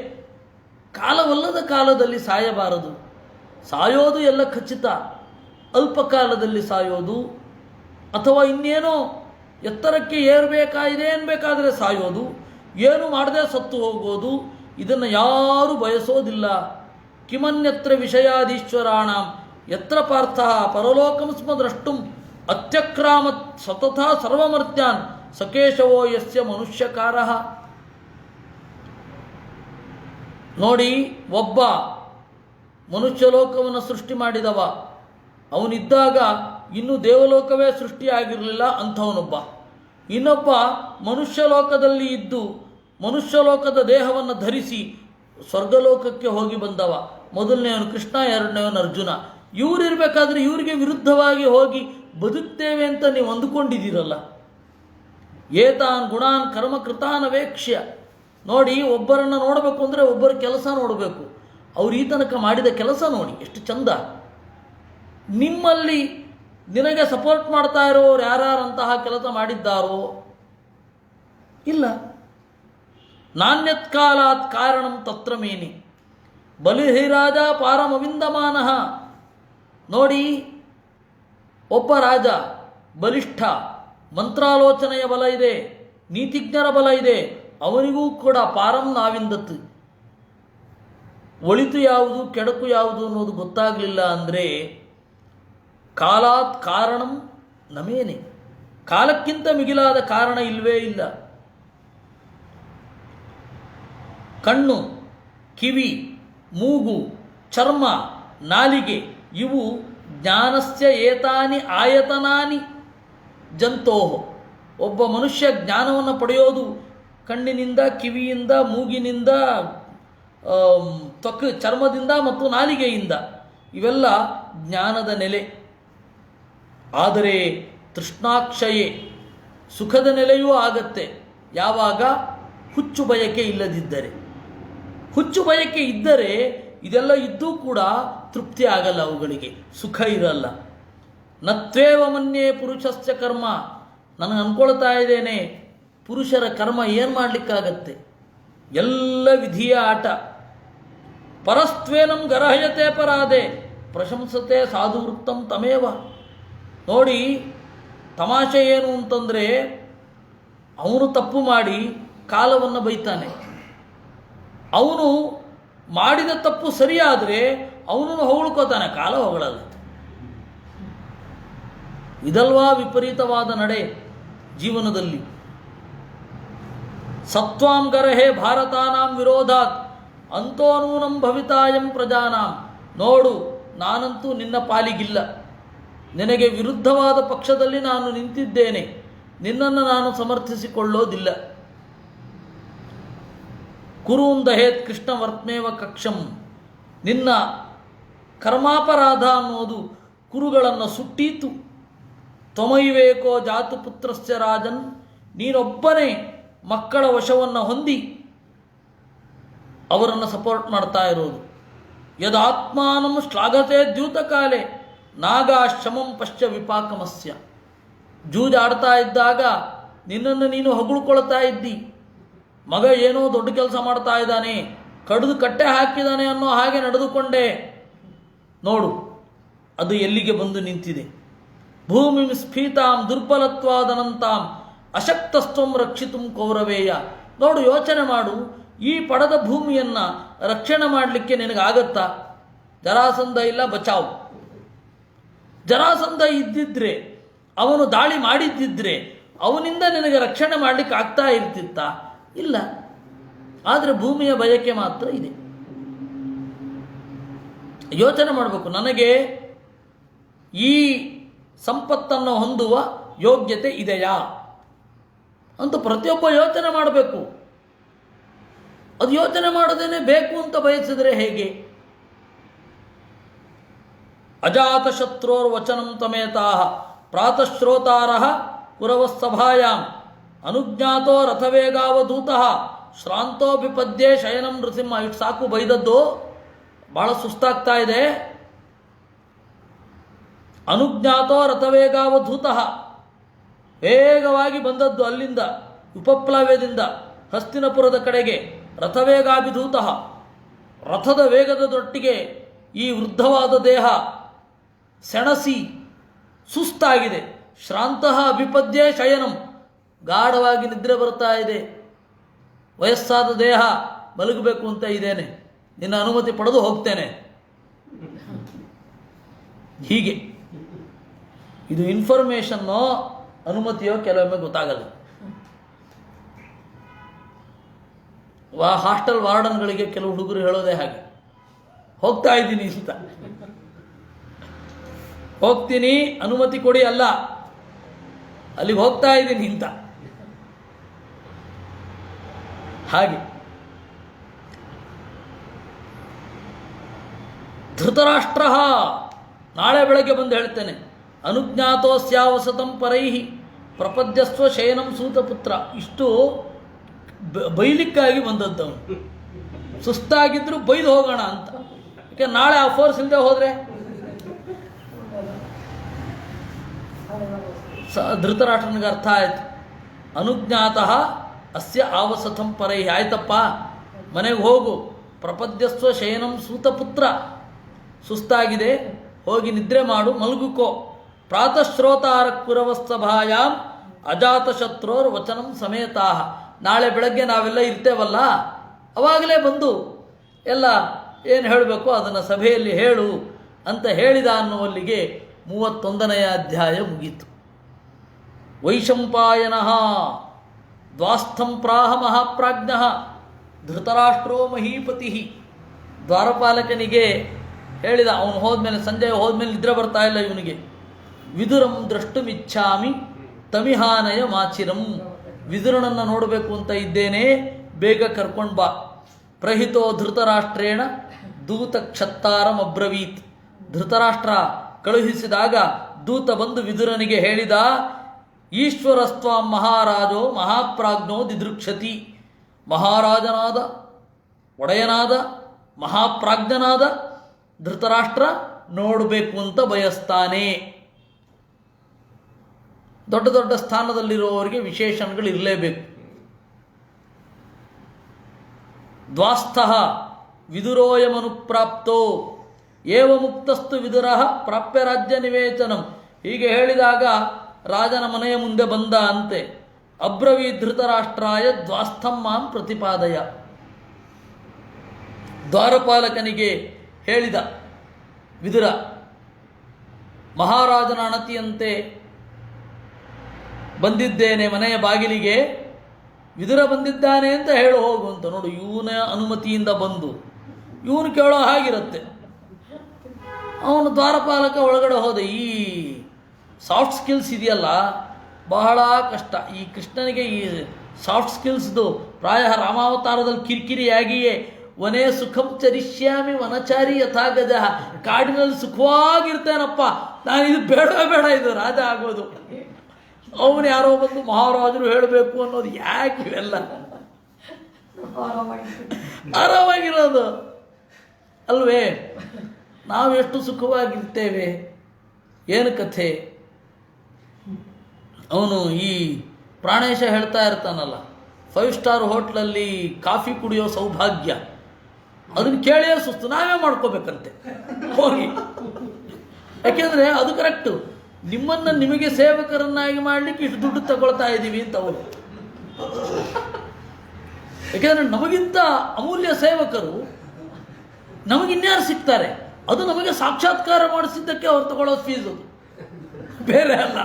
ಕಾಲವಲ್ಲದ ಕಾಲದಲ್ಲಿ ಸಾಯಬಾರದು. ಸಾಯೋದು ಎಲ್ಲ ಖಚಿತ, ಅಲ್ಪ ಕಾಲದಲ್ಲಿ ಸಾಯೋದು ಅಥವಾ ಇನ್ನೇನೋ ಎತ್ತರಕ್ಕೆ ಏರಬೇಕಾಗಿದೆ ಅನ್ಬೇಕಾದ್ರೆ ಸಾಯೋದು, ಏನು ಮಾಡದೆ ಸತ್ತು ಹೋಗೋದು, ಇದನ್ನು ಯಾರೂ ಬಯಸೋದಿಲ್ಲ. ಕಿಮನ್ಯತ್ರ ವಿಷಯಾಧೀಶ್ವರಾಣಂ ಯತ್ರ ಪಾರ್ಥ ಪರಲೋಕಂ ಸ್ಮ ದ್ರಷ್ಟುಂ ಅತ್ಯಕ್ರಾಮತ್ ಸತತ ಸರ್ವಮರ್ತ್ಯಾನ್ ಸಕೇಶವೋ ಯಸ್ಯ ಮನುಷ್ಯಕಾರಃ. ನೋಡಿ, ಒಬ್ಬ ಮನುಷ್ಯಲೋಕವನ್ನು ಸೃಷ್ಟಿ ಮಾಡಿದವ, ಅವನಿದ್ದಾಗ ಇನ್ನೂ ದೇವಲೋಕವೇ ಸೃಷ್ಟಿಯಾಗಿರಲಿಲ್ಲ ಅಂಥವನೊಬ್ಬ. ಇನ್ನೊಬ್ಬ ಮನುಷ್ಯಲೋಕದಲ್ಲಿ ಇದ್ದು ಮನುಷ್ಯಲೋಕದ ದೇಹವನ್ನು ಧರಿಸಿ ಸ್ವರ್ಗಲೋಕಕ್ಕೆ ಹೋಗಿ ಬಂದವ. ಮೊದಲನೆಯವನು ಕೃಷ್ಣ, ಎರಡನೇವನು ಅರ್ಜುನ. ಇವರಿರಬೇಕಾದ್ರೆ ಇವರಿಗೆ ವಿರುದ್ಧವಾಗಿ ಹೋಗಿ ಬದುಕ್ತೇವೆ ಅಂತ ನೀವು ಅಂದುಕೊಂಡಿದ್ದೀರಲ್ಲ. ಏತಾನ್ ಗುಣಾನ್ ಕರ್ಮ ಕೃತಾನ್ ಅವೇಕ್ಷ್ಯ. ನೋಡಿ, ಒಬ್ಬರನ್ನು ನೋಡಬೇಕು ಅಂದರೆ ಒಬ್ಬರ ಕೆಲಸ ನೋಡಬೇಕು. ಅವರು ಈ ತನಕ ಮಾಡಿದ ಕೆಲಸ ನೋಡಿ ಎಷ್ಟು ಚಂದ. ನಿಮ್ಮಲ್ಲಿ ನಿನಗೆ ಸಪೋರ್ಟ್ ಮಾಡ್ತಾ ಇರೋರು ಯಾರಂತಹ ಕೆಲಸ ಮಾಡಿದ್ದಾರೋ? ಇಲ್ಲ. ನಾಣ್ಯತ್ ಕಾಲಾತ್ ಕಾರಣಂ ತತ್ರ ಮೇನಿ ಬಲಿಹಿರಾಜ ಪಾರಮವಿಂದಮಾನಃ. ನೋಡಿ, ಒಬ್ಬ ರಾಜ ಬಲಿಷ್ಠ, ಮಂತ್ರಾಲೋಚನೆಯ ಬಲ ಇದೆ, ನೀತಿಜ್ಞರ ಬಲ ಇದೆ, ಅವನಿಗೂ ಕೂಡ ಪಾರಂ ನಾವಿಂದತ್ತು, ಒಳಿತು ಯಾವುದು ಕೆಡಕು ಯಾವುದು ಅನ್ನೋದು ಗೊತ್ತಾಗಲಿಲ್ಲ ಅಂದರೆ ಕಾಲಾತ್ ಕಾರಣಂ ನಮೇನೆ, ಕಾಲಕ್ಕಿಂತ ಮಿಗಿಲಾದ ಕಾರಣ ಇಲ್ಲವೇ ಇಲ್ಲ. ಕಣ್ಣು, ಕಿವಿ, ಮೂಗು, ಚರ್ಮ, ನಾಲಿಗೆ ಇವು ಜ್ಞಾನಸ್ಯ ಏತಾನಿ ಆಯತನಾನಿ ಜಂತೋಹ. ಒಬ್ಬ ಮನುಷ್ಯ ಜ್ಞಾನವನ್ನು ಪಡೆಯೋದು ಕಣ್ಣಿನಿಂದ, ಕಿವಿಯಿಂದ, ಮೂಗಿನಿಂದ, ಚರ್ಮದಿಂದ ಮತ್ತು ನಾಲಿಗೆಯಿಂದ. ಇವೆಲ್ಲ ಜ್ಞಾನದ ನೆಲೆ. ಆದರೆ ತೃಷ್ಣಾಕ್ಷಯೇ, ಸುಖದ ನೆಲೆಯೂ ಆಗತ್ತೆ ಯಾವಾಗ ಹುಚ್ಚು ಬಯಕೆ ಇಲ್ಲದಿದ್ದರೆ. ಹುಚ್ಚು ಬಯಕೆ ಇದ್ದರೆ ಇದೆಲ್ಲ ಇದ್ದೂ ಕೂಡ ತೃಪ್ತಿ ಆಗಲ್ಲ, ಅವುಗಳಿಗೆ ಸುಖ ಇರಲ್ಲ. ನತ್ವೇವ ಮನ್ಯೇ ಪುರುಷಸ್ಯ ಕರ್ಮ. ನಾನು ಅಂದ್ಕೊಳ್ತಾ ಇದ್ದೇನೆ, ಪುರುಷರ ಕರ್ಮ ಏನು ಮಾಡಲಿಕ್ಕಾಗತ್ತೆ? ಎಲ್ಲ ವಿಧಿಯ ಆಟ. ಪರಸ್ತ್ವೇನಂ ಗರಹಯತೆ ಪರಾದೆ ಪ್ರಶಂಸತೆ ಸಾಧುವೃತ್ತಂ ತಮೇವ. ನೋಡಿ, ತಮಾಷೆ ಏನು ಅಂತಂದರೆ, ಅವನು ತಪ್ಪು ಮಾಡಿ ಕಾಲವನ್ನು ಬೈತಾನೆ. ಅವನು ಮಾಡಿದ ತಪ್ಪು ಸರಿಯಾದರೆ ಅವನನ್ನು ಹೊಗಳ್ಕೋತಾನೆ, ಕಾಲ ಹೊಗಳಲ್ಲ. ಇದಲ್ವಾ ವಿಪರೀತವಾದ ನಡೆ ಜೀವನದಲ್ಲಿ. ಸತ್ವಾಂ ಗರಹೇ ಭಾರತಾನಾಂ ವಿರೋಧಾತ್ ಅಂತೋನೂನಂ ಭವಿತಾಯಂ ಪ್ರಜಾನಾಂ. ನೋಡು, ನಾನಂತೂ ನಿನ್ನ ಪಾಲಿಗಿಲ್ಲ, ನಿನಗೆ ವಿರುದ್ಧವಾದ ಪಕ್ಷದಲ್ಲಿ ನಾನು ನಿಂತಿದ್ದೇನೆ, ನಿನ್ನನ್ನು ನಾನು ಸಮರ್ಥಿಸಿಕೊಳ್ಳೋದಿಲ್ಲ. ಕುರುಂದಹೇತ್ ಕೃಷ್ಣ ವರ್ತ್ಮೇವ ಕಕ್ಷಂ. ನಿನ್ನ ಕರ್ಮಾಪರಾಧ ಅನ್ನೋದು ಕುರುಗಳನ್ನು ಸುಟ್ಟೀತು. ತ್ವಮೈವೇಕೋ ಜಾತು ಪುತ್ರಸ್ಯ ರಾಜನ್. ನೀನೊಬ್ಬನೇ ಮಕ್ಕಳ ವಶವನ್ನು ಹೊಂದಿ ಅವರನ್ನು ಸಪೋರ್ಟ್ ಮಾಡ್ತಾ ಇರೋದು. ಯದಾತ್ಮಾನಂ ಶ್ಲಾಘತೆ ದ್ಯೂತಕಾಲೆ ನಾಗಾಶ್ರಮಂ ಪಶ್ಚ ವಿಪಾಕಮಸ್ಯ. ಜೂಜಾಡ್ತಾ ಇದ್ದಾಗ ನಿನ್ನನ್ನು ನೀನು ಹೊಗಳ್ಕೊಳ್ತಾ ಇದ್ದಿ. ಮಗ ಏನೋ ದೊಡ್ಡ ಕೆಲಸ ಮಾಡ್ತಾ ಇದ್ದಾನೆ, ಕಡಿದು ಕಟ್ಟೆ ಹಾಕಿದ್ದಾನೆ ಅನ್ನೋ ಹಾಗೆ ನಡೆದುಕೊಂಡೆ. ನೋಡು, ಅದು ಎಲ್ಲಿಗೆ ಬಂದು ನಿಂತಿದೆ. ಭೂಮಿಂ ಸ್ಫೀತಾಂ ದುರ್ಬಲತ್ವಾದನಂತಾಂ ಅಶಕ್ತಸ್ತ್ವಂ ರಕ್ಷಿತುಂ ಕೌರವೇಯ. ನೋಡು, ಯೋಚನೆ ಮಾಡು, ಈ ಪಡೆದ ಭೂಮಿಯನ್ನು ರಕ್ಷಣೆ ಮಾಡಲಿಕ್ಕೆ ನಿನಗಾಗತ್ತಾ? ಜರಾಸಂಧ ಇಲ್ಲ, ಬಚಾವ್, ಜರಾಸಂಧ ಇದ್ದಿದ್ರೆ, ಅವನು ದಾಳಿ ಮಾಡಿದ್ದಿದ್ರೆ ಅವನಿಂದ ನಿನಗೆ ರಕ್ಷಣೆ ಮಾಡಲಿಕ್ಕೆ ಆಗ್ತಾ ಇರ್ತಿತ್ತ? ಇಲ್ಲ. ಆದರೆ ಭೂಮಿಯ ಬಯಕೆ ಮಾತ್ರ ಇದೆ. ಯೋಚನೆ ಮಾಡಬೇಕು, ನನಗೆ ಈ ಸಂಪತ್ತನ್ನು ಹೊಂದುವ ಯೋಗ್ಯತೆ ಇದೆಯಾ ಅಂತ ಪ್ರತಿಯೊಬ್ಬ ಯೋಚನೆ ಮಾಡಬೇಕು. ಅದು ಯೋಚನೆ ಮಾಡದೇನೆ ಬೇಕು ಅಂತ ಬಯಸಿದರೆ ಹೇಗೆ? ಅಜಾತಶತ್ರೋರ್ವಚನಂ ತಮೇತಾ ಪ್ರಾತಶ್ರೋತಾರಃ ಕುರವಸ್ಸಭಾಯಾಂ ಅನುಜ್ಞಾತೋ ರಥವೇಗಾವಧೂತಃ ಶ್ರಾಂತೋ ಬಿಪದ್ಯೆ ಶಯನಂ ನೃಸಿಂಹ. ಇಟ್ಟು ಸಾಕು ಬೈದದ್ದು, ಬಹಳ ಸುಸ್ತಾಗ್ತಾ ಇದೆ. ಅನುಜ್ಞಾತೋ ರಥವೇಗಾವಧೂತಃ, ವೇಗವಾಗಿ ಬಂದದ್ದು ಅಲ್ಲಿಂದ ಉಪಪ್ಲವ್ಯದಿಂದ ಹಸ್ತಿನಪುರದ ಕಡೆಗೆ. ರಥವೇಗಾಭಿಧೂತಃ, ರಥದ ವೇಗದೊಟ್ಟಿಗೆ ಈ ವೃದ್ಧವಾದ ದೇಹ ಸೆಣಸಿ ಸುಸ್ತಾಗಿದೆ. ಶ್ರಾಂತಃ ಅಭಿಪದ್ಯೆ ಶಯನಂ, ಗಾಢವಾಗಿ ನಿದ್ರೆ ಬರ್ತಾ ಇದೆ. ವಯಸ್ಸಾದ ದೇಹ, ಮಲಗಬೇಕು ಅಂತ ಇದ್ದೇನೆ, ನಿನ್ನ ಅನುಮತಿ ಪಡೆದು ಹೋಗ್ತೇನೆ. ಹೀಗೆ ಇದು ಇನ್ಫಾರ್ಮೇಷನ್ನೋ ಅನುಮತಿಯೋ ಕೆಲವೊಮ್ಮೆ ಗೊತ್ತಾಗಲ್ಲ. ಹಾಸ್ಟೆಲ್ ವಾರ್ಡನ್ಗಳಿಗೆ ಕೆಲವು ಹುಡುಗರು ಹೇಳೋದೇ ಹಾಗೆ, ಹೋಗ್ತಾ ಇದ್ದೀನಿ ಅಂತ. ಹೋಗ್ತೀನಿ ಅನುಮತಿ ಕೊಡಿ ಅಲ್ಲ, ಅಲ್ಲಿಗೆ ಹೋಗ್ತಾ ಇದ್ದೀನಿ ಅಂತ. ಹಾಗೆ ಧೃತರಾಷ್ಟ್ರ ನಾಳೆ ಬೆಳಗ್ಗೆ ಬಂದು ಹೇಳ್ತೇನೆ, ಅನುಜ್ಞಾತೋಸ್ಯಾವಸತಂ ಪರೈಹಿ ಪ್ರಪದ್ಯಸ್ವ ಶಯನಂ ಸೂತಪುತ್ರ. ಇಷ್ಟು ಬೈಲಿಕ್ಕಾಗಿ ಬಂದದ್ದವನು. ಸುಸ್ತಾಗಿದ್ರು ಬೈದು ಹೋಗೋಣ ಅಂತ. ಯಾಕೆ ನಾಳೆ ಆ ಫೋರ್ಸ್ ಇಲ್ಲದೆ ಹೋದರೆ ಧೃತರಾಷ್ಟ್ರನಿಗೆ ಅರ್ಥ ಆಯಿತು. ಅನುಜ್ಞಾತಃ ಅಸ್ಯ ಆವಸತಂ ಪರೈಹಿ, ಆಯ್ತಪ್ಪ ಮನೆಗೆ ಹೋಗು. ಪ್ರಪದ್ಯಸ್ವ ಶಯನಂ ಸೂತಪುತ್ರ, ಸುಸ್ತಾಗಿದೆ, ಹೋಗಿ ನಿದ್ರೆ ಮಾಡು, ಮಲಗುಕೋ. ಪ್ರಾತಃಶ್ರೋತಾರ ಕುರವಸ್ಸಭಾಯಾಂ ಅಜಾತಶತ್ರೋರ್ ವಚನಂ ಸಮೇತಾ. ನಾಳೆ ಬೆಳಗ್ಗೆ ನಾವೆಲ್ಲ ಇರ್ತೇವಲ್ಲ, ಅವಾಗಲೇ ಬಂದು ಎಲ್ಲ ಏನು ಹೇಳಬೇಕು ಅದನ್ನು ಸಭೆಯಲ್ಲಿ ಹೇಳು ಅಂತ ಹೇಳಿದ ಅನ್ನುವಲ್ಲಿಗೆ 31ನೆಯ ಅಧ್ಯಾಯ ಮುಗೀತು. ವೈಶಂಪಾಯನಃ ದ್ವಾಸ್ಥಂ ಪ್ರಾಹ ಮಹಾಪ್ರಾಜ್ಞ ಧೃತರಾಷ್ಟ್ರೋ ಮಹೀಪತಿ. ದ್ವಾರಪಾಲಕನಿಗೆ ಹೇಳಿದ, ಅವನು ಹೋದ್ಮೇಲೆ, ಸಂಜೆ ಹೋದ್ಮೇಲೆ ನಿದ್ರೆ ಬರ್ತಾ ಇಲ್ಲ ಇವನಿಗೆ. ವಿದುರಂ ದ್ರಷ್ಟುಮಿಚ್ಛಾಮಿ ತಮಿಹಾನಯ ಮಾಚಿರಂ. ವಿದುರನನ್ನು ನೋಡಬೇಕು ಅಂತ ಇದ್ದೇನೆ, ಬೇಗ ಕರ್ಕೊಂಡು ಬಾ. ಪ್ರಹಿತೋ ಧೃತರಾಷ್ಟ್ರೇಣ ದೂತ ಕ್ಷತ್ತಾರಂ ಅಬ್ರವೀತ್. ಧೃತರಾಷ್ಟ್ರ ಕಳುಹಿಸಿದಾಗ ದೂತ ಬಂದು ವಿದುರನಿಗೆ ಹೇಳಿದ, ಈಶ್ವರಸ್ತ್ವಾಂ ಮಹಾರಾಜೋ ಮಹಾಪ್ರಾಜ್ಞೋ ದಿದೃಕ್ಷತಿ. ಮಹಾರಾಜನಾದ, ಒಡೆಯನಾದ, ಮಹಾಪ್ರಾಜ್ಞನಾದ ಧೃತರಾಷ್ಟ್ರ ನೋಡಬೇಕು ಅಂತ ಬಯಸ್ತಾನೆ. ದೊಡ್ಡ ದೊಡ್ಡ ಸ್ಥಾನದಲ್ಲಿರುವವರಿಗೆ ವಿಶೇಷಣಗಳು ಇರಲೇಬೇಕು. ದ್ವಾಸ್ಥಃ ವಿದುರೋಯಮನುಪ್ರಾಪ್ತೋ ಏವ ಮುಕ್ತಸ್ತು ವಿದುರಃ ಪ್ರಾಪ್ಯ ರಾಜ್ಯ ನಿವೇಚನಂ. ಹೀಗೆ ಹೇಳಿದಾಗ ರಾಜನ ಮನೆಯ ಮುಂದೆ ಬಂದ ಅಂತೆ. ಅಬ್ರವೀ ಧೃತರಾಷ್ಟ್ರಾಯ ದ್ವಾಸ್ಥಂ ಮಾಂ ಪ್ರತಿಪಾದಯ. ದ್ವಾರಪಾಲಕನಿಗೆ ಹೇಳಿದ ವಿದುರ, ಮಹಾರಾಜನ ಅಣತಿಯಂತೆ ಬಂದಿದ್ದೇನೆ ಮನೆಯ ಬಾಗಿಲಿಗೆ, ವಿದುರ ಬಂದಿದ್ದಾನೆ ಅಂತ ಹೇಳು ಹೋಗು ಅಂತ. ನೋಡು, ಇವನ ಅನುಮತಿಯಿಂದ ಬಂದು ಇವನು ಕೇಳೋ ಹಾಗಿರುತ್ತೆ. ಅವನು ದ್ವಾರಪಾಲಕ ಒಳಗಡೆ ಹೋದ. ಈ ಸಾಫ್ಟ್ ಸ್ಕಿಲ್ಸ್ ಇದೆಯಲ್ಲ ಬಹಳ ಕಷ್ಟ. ಈ ಕೃಷ್ಣನಿಗೆ ಈ ಸಾಫ್ಟ್ ಸ್ಕಿಲ್ಸ್ದು ಪ್ರಾಯ ರಾಮಾವತಾರದಲ್ಲಿ ಕಿರಿಕಿರಿಯಾಗಿಯೇ ವನೇ ಸುಖಂ ಚರಿಷ್ಯಾಮಿ ವನಚಾರಿ ಯಥಾಗಜ. ಕಾಡಿನಲ್ಲಿ ಸುಖವಾಗಿರ್ತೇನಪ್ಪ, ನಾನು ಇದು ಬೇಡ ಇದು ರಾಜ ಆಗೋದು. ಅವನು ಯಾರೋ ಬಂದು ಮಹಾರಾಜರು ಹೇಳಬೇಕು ಅನ್ನೋದು ಯಾಕೆ? ಇವೆಲ್ಲ ಆರಾಮಾಗಿರೋದು ಅಲ್ವೇ? ನಾವು ಎಷ್ಟು ಸುಖವಾಗಿರ್ತೇವೆ, ಏನು ಕಥೆ? ಅವನು ಈ ಪ್ರಾಣೇಶ ಹೇಳ್ತಾ ಇರ್ತಾನಲ್ಲ, 5 ಸ್ಟಾರ್ ಹೋಟ್ಲಲ್ಲಿ ಕಾಫಿ ಕುಡಿಯೋ ಸೌಭಾಗ್ಯ, ಅದನ್ನು ಕೇಳಿಯೇ ಸುಸ್ತು, ನಾವೇ ಮಾಡ್ಕೋಬೇಕಂತೆ ಹೋಗಿ. ಯಾಕೆಂದರೆ ಅದು ಕರೆಕ್ಟು. ನಿಮ್ಮನ್ನು ನಿಮಗೆ ಸೇವಕರನ್ನಾಗಿ ಮಾಡಲಿಕ್ಕೆ ಇಷ್ಟು ದುಡ್ಡು ತಗೊಳ್ತಾ ಇದ್ದೀವಿ ಅಂತ ಅವರು. ಯಾಕೆಂದರೆ ನಮಗಿಂತ ಅಮೂಲ್ಯ ಸೇವಕರು ನಮಗಿನ್ಯಾರು ಸಿಗ್ತಾರೆ? ಅದು ನಮಗೆ ಸಾಕ್ಷಾತ್ಕಾರ ಮಾಡಿಸಿದ್ದಕ್ಕೆ ಅವ್ರು ತಗೊಳ್ಳೋ ಫೀಸ್ ಅದು. ಬೇರೆ ಅಲ್ಲ.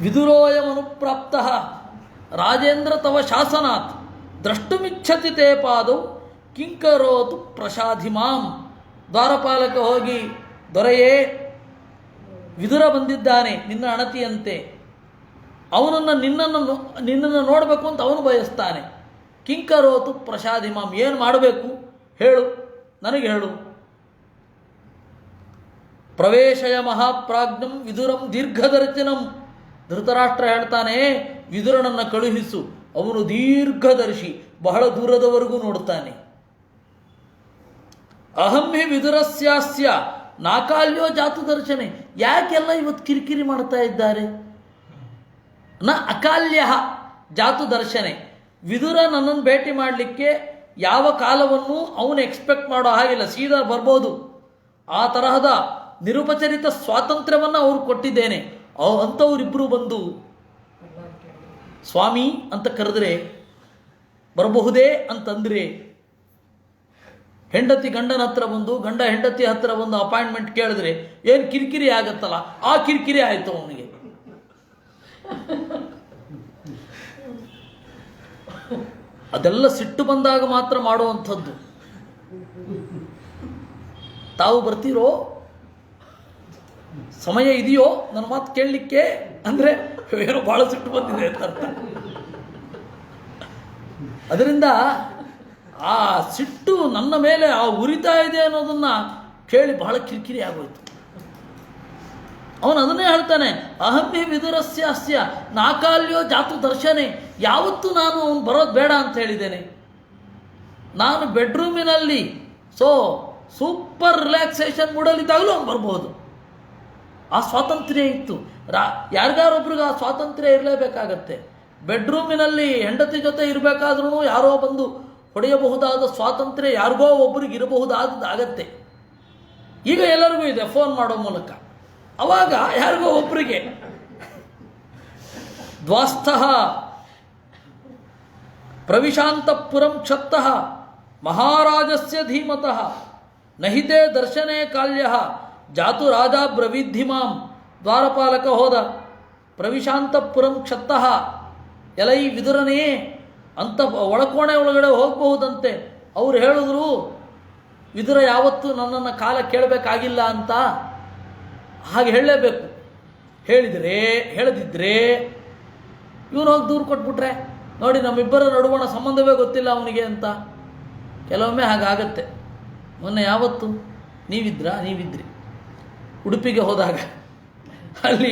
ವಿದುರೋಯಮನುಪ್ರಾಪ್ತ ರಾಜೇಂದ್ರ ತವ ಶಾಸನಾತ್ ದ್ರಷ್ಟುಮಿಚ್ಛತಿ ತೇ ಪಾದೌ ಕಿಂಕರೋತು ಪ್ರಸಾಧಿ ಮಾಂ. ದ್ವಾರಪಾಲಕ ಹೋಗಿ, ದೊರೆಯೇ, ವಿದುರ ಬಂದಿದ್ದಾನೆ ನಿನ್ನ ಅಣತಿಯಂತೆ, ಅವನನ್ನು ನಿನ್ನನ್ನು ನೋಡಬೇಕು ಅಂತ ಅವನು ಬಯಸ್ತಾನೆ. ಕಿಂಕರೋತು ಪ್ರಸಾಧಿ ಮಾಂ, ಏನು ಮಾಡಬೇಕು ಹೇಳು, ನನಗೆ ಹೇಳು. ಪ್ರವೇಶಯ ಮಹಾಪ್ರಾಜ್ಞಂ ವಿದುರಂ ದೀರ್ಘದರ್ಶನಂ. ಧೃತರಾಷ್ಟ್ರ ಹೇಳ್ತಾನೆ, ವಿದುರನನ್ನು ಕಳುಹಿಸು, ಅವನು ದೀರ್ಘದರ್ಶಿ, ಬಹಳ ದೂರದವರೆಗೂ ನೋಡ್ತಾನೆ. ಅಹಂ ಹಿ ವಿದುರಸ್ಯಾಸ್ಯ ನಾಕಾಲ್ಯೋ ಜಾತು ದರ್ಶನೆ. ಯಾಕೆಲ್ಲ ಇವತ್ತು ಕಿರಿಕಿರಿ ಮಾಡ್ತಾ ಇದ್ದಾರೆ? ನ ಅಕಾಲ್ಯ ಜಾತು ದರ್ಶನೆ. ವಿದುರ ನನ್ನನ್ನು ಭೇಟಿ ಮಾಡಲಿಕ್ಕೆ ಯಾವ ಕಾಲವನ್ನು ಅವನು ಎಕ್ಸ್ಪೆಕ್ಟ್ ಮಾಡೋ ಹಾಗಿಲ್ಲ, ಸೀದಾ ಬರ್ಬೋದು. ಆ ತರಹದ ನಿರುಪಚರಿತ ಸ್ವಾತಂತ್ರ್ಯವನ್ನು ಅವರು ಕೊಟ್ಟಿದ್ದೇನೆ. ಅಂಥವರಿಬ್ಬರು ಬಂದು ಸ್ವಾಮಿ ಅಂತ ಕರೆದ್ರೆ, ಬರಬಹುದೇ ಅಂತಂದರೆ, ಹೆಂಡತಿ ಗಂಡನ ಹತ್ರ ಬಂದು, ಗಂಡ ಹೆಂಡತಿ ಹತ್ರ ಬಂದು ಅಪಾಯಿಂಟ್ಮೆಂಟ್ ಕೇಳಿದ್ರೆ ಏನು ಕಿರಿಕಿರಿ ಆಗತ್ತಲ್ಲ, ಆ ಕಿರಿಕಿರಿ ಆಯಿತು ಅವನಿಗೆ. ಅದೆಲ್ಲ ಸಿಟ್ಟು ಬಂದಾಗ ಮಾತ್ರ ಮಾಡುವಂಥದ್ದು. ತಾವು ಬರ್ತೀರೋ, ಸಮಯ ಇದೆಯೋ ನನ್ನ ಮಾತು ಕೇಳಲಿಕ್ಕೆ ಅಂದರೆ ಏನೋ ಭಾಳ ಸಿಟ್ಟು ಬಂದಿದೆ ಅಂತ ಅರ್ಥ. ಅದರಿಂದ ಆ ಸಿಟ್ಟು ನನ್ನ ಮೇಲೆ ಆ ಉರಿತಾ ಇದೆ ಅನ್ನೋದನ್ನು ಕೇಳಿ ಬಹಳ ಕಿರಿಕಿರಿ ಆಗೋಯ್ತು. ಅವನು ಅದನ್ನೇ ಹೇಳ್ತಾನೆ, ಅಹಂಹಿ ವಿದುರಸ್ಯಾಸ್ಯ ನಾಕಾಲ್ಯೋ ಜಾತು ದರ್ಶನೆ. ಯಾವತ್ತೂ ನಾನು ಅವನು ಬರೋದು ಬೇಡ ಅಂತ ಹೇಳಿದ್ದೇನೆ. ನಾನು ಬೆಡ್ರೂಮಿನಲ್ಲಿ ಸೂಪರ್ ರಿಲ್ಯಾಕ್ಸೇಷನ್ ಮೂಡಲಿದ್ದಾಗಲೂ ಅವ್ನು ಬರ್ಬೋದು. ಆ ಸ್ವಾತಂತ್ರ್ಯ ಇತ್ತು. ಯಾರಿಗಾರೊಬ್ರಿಗೆ ಆ ಸ್ವಾತಂತ್ರ್ಯ ಇರಲೇಬೇಕಾಗತ್ತೆ. ಬೆಡ್ರೂಮಿನಲ್ಲಿ ಹೆಂಡತಿ ಜೊತೆ ಇರಬೇಕಾದ್ರೂ ಯಾರೋ ಬಂದು ಹೊಡೆಯಬಹುದಾದ ಸ್ವಾತಂತ್ರ್ಯ ಯಾರಿಗೋ ಒಬ್ಬರಿಗೆ ಇರಬಹುದಾದದ್ದಾಗತ್ತೆ. ಈಗ ಎಲ್ಲರಿಗೂ ಇದೆ ಫೋನ್ ಮಾಡೋ ಮೂಲಕ. ಅವಾಗ ಯಾರಿಗೋ ಒಬ್ಬರಿಗೆ. ದ್ವಾಸ್ಥಃ ಪ್ರವಿಶಾಂತಪುರಂ ಕ್ಷತ್ತಃ ಮಹಾರಾಜಸ್ಯ ಧೀಮತಃ ನಹಿತೆ ದರ್ಶನೇ ಕಾಲ್ಯಃ ಜಾತು ರಾಜ ಬ್ರವಿದ್ಧಿ ಮಾಂ. ದ್ವಾರಪಾಲಕ ಹೋದ. ಪ್ರವಿಶಾಂತಪುರಂ ಕ್ಷತ್ತಃ, ಎಲೈ ವಿದುರನೇ ಅಂತ ಒಳಕೋಣೆ ಒಳಗಡೆ ಹೋಗಬಹುದಂತೆ. ಅವ್ರು ಹೇಳಿದ್ರು, ವಿದುರ ಯಾವತ್ತೂ ನನ್ನನ್ನು ಕಾಲ ಕೇಳಬೇಕಾಗಿಲ್ಲ ಅಂತ. ಹಾಗೆ ಹೇಳಲೇಬೇಕು. ಹೇಳದಿದ್ದರೆ ಇವನು ಹೋಗಿ ದೂರು ಕೊಟ್ಬಿಟ್ರೆ, ನೋಡಿ ನಮ್ಮಿಬ್ಬರ ನಡುವಣ ಸಂಬಂಧವೇ ಗೊತ್ತಿಲ್ಲ ಅವನಿಗೆ ಅಂತ. ಕೆಲವೊಮ್ಮೆ ಹಾಗಾಗತ್ತೆ. ಮೊನ್ನೆ ಯಾವತ್ತು ನೀವಿದ್ರಿ ಉಡುಪಿಗೆ ಹೋದಾಗ ಅಲ್ಲಿ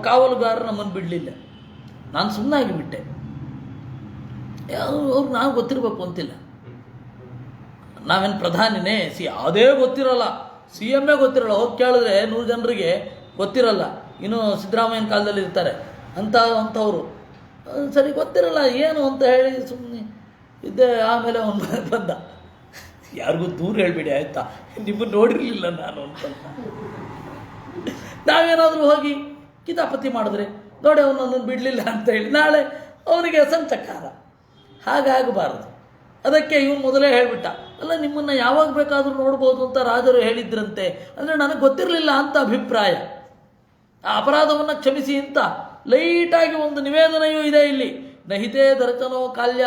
ಕಾವಲುಗಾರ ನಮ್ಮನ್ನು ಬಿಡಲಿಲ್ಲ. ನಾನು ಸುಮ್ಮನಾಗಿ ಬಿಟ್ಟೆ. ಅವ್ರು ನಾವು ಗೊತ್ತಿರಬೇಕು ಅಂತಿಲ್ಲ. ನಾವೇನು ಪ್ರಧಾನಿನೇ? ಅದೇ ಗೊತ್ತಿರೋಲ್ಲ, CM ಗೊತ್ತಿರೋಲ್ಲ. ಹೋಗಿ ಕೇಳಿದ್ರೆ 100 ಜನರಿಗೆ ಗೊತ್ತಿರಲ್ಲ. ಇನ್ನು ಸಿದ್ದರಾಮಯ್ಯನ ಕಾಲದಲ್ಲಿ ಇರ್ತಾರೆ ಅಂಥವ್ರು. ಸರಿ ಗೊತ್ತಿರಲ್ಲ ಏನು ಅಂತ ಹೇಳಿ ಸುಮ್ಮನೆ ಇದ್ದೆ. ಆಮೇಲೆ ಅವನು ಬಂದ, ಯಾರಿಗೂ ದೂರ ಹೇಳ್ಬೇಡಿ ಆಯಿತಾ, ನಿಮ್ಮನ್ನು ನೋಡಿರಲಿಲ್ಲ ನಾನು ಅಂತ. ನಾವೇನಾದರೂ ಹೋಗಿ ಕಿತಾಪತಿ ಮಾಡಿದ್ರೆ, ನೋಡಿ ಅವನನ್ನು ಬಿಡಲಿಲ್ಲ ಅಂತ ಹೇಳಿ ನಾಳೆ ಅವನಿಗೆ ಸಂಚಕಾರ. ಹಾಗಾಗಬಾರದು. ಅದಕ್ಕೆ ಇವನು ಮೊದಲೇ ಹೇಳಿಬಿಟ್ಟ, ಅಲ್ಲ ನಿಮ್ಮನ್ನು ಯಾವಾಗ ಬೇಕಾದರೂ ನೋಡ್ಬೋದು ಅಂತ ರಾಜರು ಹೇಳಿದ್ರಂತೆ. ಅಂದರೆ ನನಗೆ ಗೊತ್ತಿರಲಿಲ್ಲ ಅಂತ ಅಭಿಪ್ರಾಯ. ಆ ಅಪರಾಧವನ್ನು ಕ್ಷಮಿಸಿ ಅಂತ ಲೈಟಾಗಿ ಒಂದು ನಿವೇದನೆಯೂ ಇದೆ ಇಲ್ಲಿ. ನಹಿತೇ ದರ್ಶನೋ ಕಾಲ್ಯ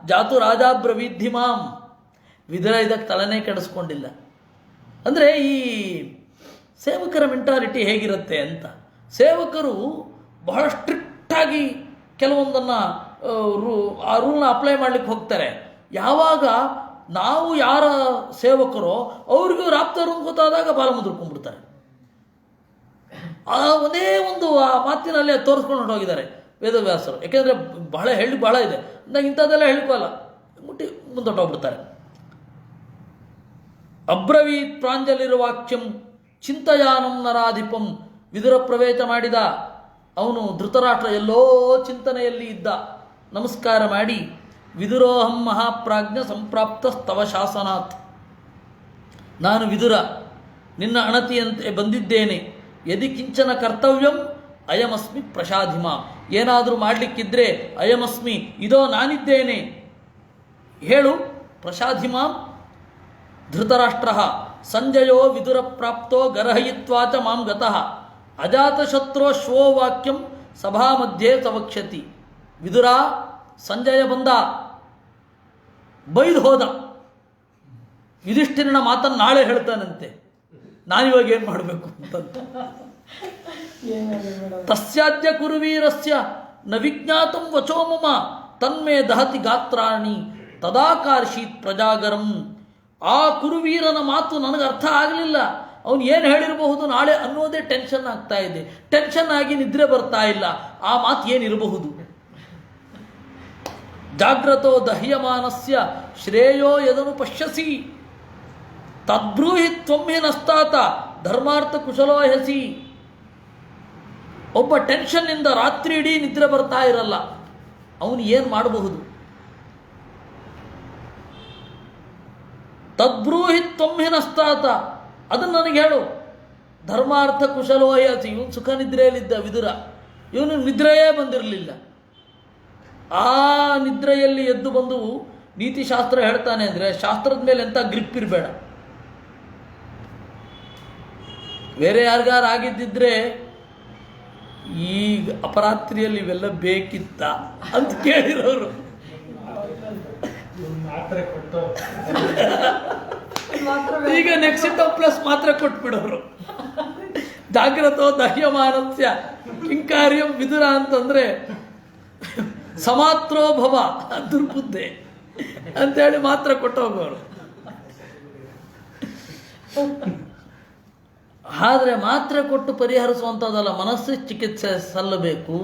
ಜಾತು ರಾಜ ಬ್ರವಿದ್ಧಿ ಮಾಂ. ವಿದುರ ಇದಕ್ಕೆ ತಲೆನೇ ಕೆಡಿಸ್ಕೊಂಡಿಲ್ಲ. ಅಂದರೆ ಈ ಸೇವಕರ ಮೆಂಟಾಲಿಟಿ ಹೇಗಿರುತ್ತೆ ಅಂತ. ಸೇವಕರು ಬಹಳ ಸ್ಟ್ರಿಕ್ಟಾಗಿ ಕೆಲವೊಂದನ್ನು ಆ ರೂಲ್ನ ಅಪ್ಲೈ ಮಾಡಲಿಕ್ಕೆ ಹೋಗ್ತಾರೆ. ಯಾವಾಗ ನಾವು ಯಾರ ಸೇವಕರೋ ಅವ್ರಿಗೂ ರಾಪ್ತರು ಗೊತ್ತಾದಾಗ ಬಾಲ ಮುದ್ರಕೊಂಡ್ಬಿಡ್ತಾರೆ. ಒಂದೇ ಒಂದು ಆ ಮಾತಿನಲ್ಲಿ ತೋರಿಸ್ಕೊಂಡು ಹೋಗಿದ್ದಾರೆ ವೇದವ್ಯಾಸರು. ಯಾಕೆಂದರೆ ಬಹಳ ಇದೆ ಅಂದಾಗ ಇಂಥದ್ದೆಲ್ಲ ಹೇಳಿಕೋಲ್ಲ, ಮುಟ್ಟಿ ಮುಂದೊಟ್ಟೋಗ್ಬಿಡ್ತಾರೆ. ಅಬ್ರವೀತ್ ಪ್ರಾಂಜಲಿರ್ವಾಕ್ಯಂ ಚಿಂತಯಾನಂ ನರಾಧಿಪಂ. ವಿದುರ ಪ್ರವೇಶ ಮಾಡಿದ ಅವನು ಧೃತರಾಷ್ಟ್ರ ಎಲ್ಲೋ ಚಿಂತನೆಯಲ್ಲಿ ಇದ್ದ. ನಮಸ್ಕಾರ ಮಾಡಿ, ವಿದುರೋಹಂ ಮಹಾಪ್ರಾಜ್ಞ ಸಂಪ್ರಾಪ್ತ ಸ್ತವ ಶಾಸನಾತ್. ನಾನು ವಿದುರ ನಿನ್ನ ಅಣತಿಯಂತೆ ಬಂದಿದ್ದೇನೆ. ಯದಿ ಕಿಂಚನ ಕರ್ತವ್ಯಂ ಅಯಮಸ್ಮಿ ಪ್ರಸಾಧಿಮ. ಏನಾದರೂ ಮಾಡಲಿಕ್ಕಿದ್ರೆ ಅಯಮಸ್ಮಿ, ಇದೋ ನಾನಿದ್ದೇನೆ ಹೇಳು. ಪ್ರಸಾಧಿಮಾಂ ಧೃತರಾಷ್ಟ್ರ ಸಂಜಯೋ ವಿದುರ ಪ್ರಾಪ್ತೋ ಗರ್ಹಯಿತ್ವಾ ಚ ಮಾಂ ಗತಃ ಅಜಾತಶತ್ರೋ ಶ್ವೋ ವಾಕ್ಯಂ ಸಭಾ ಮಧ್ಯೆ ಸವಕ್ಷತಿ. ವಿದುರ, ಸಂಜಯ ಬಂದ, ಬೈದು ಹೋದ. ಯುಧಿಷ್ಠಿರನ ಮಾತನ್ನು ನಾಳೆ ಹೇಳ್ತಾನಂತೆ, ನಾನಿವಾಗ ಏನು ಮಾಡಬೇಕು ಅಂತ. ತಸ್ಯಾದ್ಯ ಕುರುವೀರಸ್ಯ ನ ವಿಜ್ಞಾತಂ ವಚೋ ಮಮ ತನ್ಮೇ ದಹತಿ ಗಾತ್ರಾಣಿ ತದಾಕಾರ್ಷೀತ್ ಪ್ರಜಾಗರಂ. ಆ ಕುರುವೀರನ ಮಾತು ನನಗೆ ಅರ್ಥ ಆಗಲಿಲ್ಲ. ಅವನು ಏನು ಹೇಳಿರಬಹುದು ನಾಳೆ ಅನ್ನೋದೇ ಟೆನ್ಷನ್ ಆಗ್ತಾ ಇದೆ. ಟೆನ್ಷನ್ ಆಗಿ ನಿದ್ರೆ ಬರ್ತಾ ಇಲ್ಲ. ಆ ಮಾತು ಏನಿರಬಹುದು? ಜಾಗ್ರತೋ ದಹ್ಯಮಾನಸ್ಯ ಶ್ರೇಯೋ ಯದನು ಪಶ್ಯಸಿ ತದ್ಬ್ರೂಹಿ ತ್ವಂ ಹಿ ನಸ್ತಾತ ಧರ್ಮಾರ್ಥ ಕುಶಲೋ ಹಸಿ. ಒಬ್ಬ ಟೆನ್ಷನ್ನಿಂದ ರಾತ್ರಿ ಇಡೀ ನಿದ್ರೆ ಬರ್ತಾ ಇರಲ್ಲ, ಅವನು ಏನು ಮಾಡಬಹುದು? ತದ್ಬ್ರೂಹಿ ತ್ವಂ ಹಿ ನಸ್ತಾತ, ಅದನ್ನು ನನಗೆ ಹೇಳು. ಧರ್ಮಾರ್ಥ ಕುಶಲೋ ಹಸಿ. ಇವನು ಸುಖ ನಿದ್ರೆಯಲ್ಲಿದ್ದ ವಿದುರ, ಇವನು ನಿದ್ರೆಯೇ ಬಂದಿರಲಿಲ್ಲ. ಆ ನಿದ್ರೆಯಲ್ಲಿ ಎದ್ದು ಬಂದು ನೀತಿಶಾಸ್ತ್ರ ಹೇಳ್ತಾನೆ ಅಂದರೆ ಶಾಸ್ತ್ರದ ಮೇಲೆ ಎಂಥ ಗ್ರಿಪ್ ಇರಬೇಡ. ಬೇರೆ ಯಾರಿಗಾರು ಆಗಿದ್ದಿದ್ರೆ ಈಗ ಅಪರಾತ್ರಿಯಲ್ಲಿ ಇವೆಲ್ಲ ಬೇಕಿತ್ತ ಅಂತ ಕೇಳಿರೋರು. ಈಗ ನೆಕ್ಸಿಟೋ ಪ್ಲಸ್ ಮಾತ್ರ ಕೊಟ್ಬಿಡೋರು. ಜಾಗ್ರತೋ ದಹ್ಯಮಾನಸ್ಯ ಕಿಂಕಾರ್ಯಂ ವಿದುರ ಅಂತಂದರೆ ಸಮಾತ್ರೋ ಭವ ದುರ್ಬುದ್ಧೆ ಅಂತೇಳಿ ಮಾತ್ರ ಕೊಟ್ಟು ಹೋಗೋರು. ಆದರೆ ಮಾತ್ರೆ ಕೊಟ್ಟು ಪರಿಹರಿಸುವಂಥದ್ದಲ್ಲ, ಮನಸ್ಸು ಚಿಕಿತ್ಸೆ ಸಲ್ಲಬೇಕು.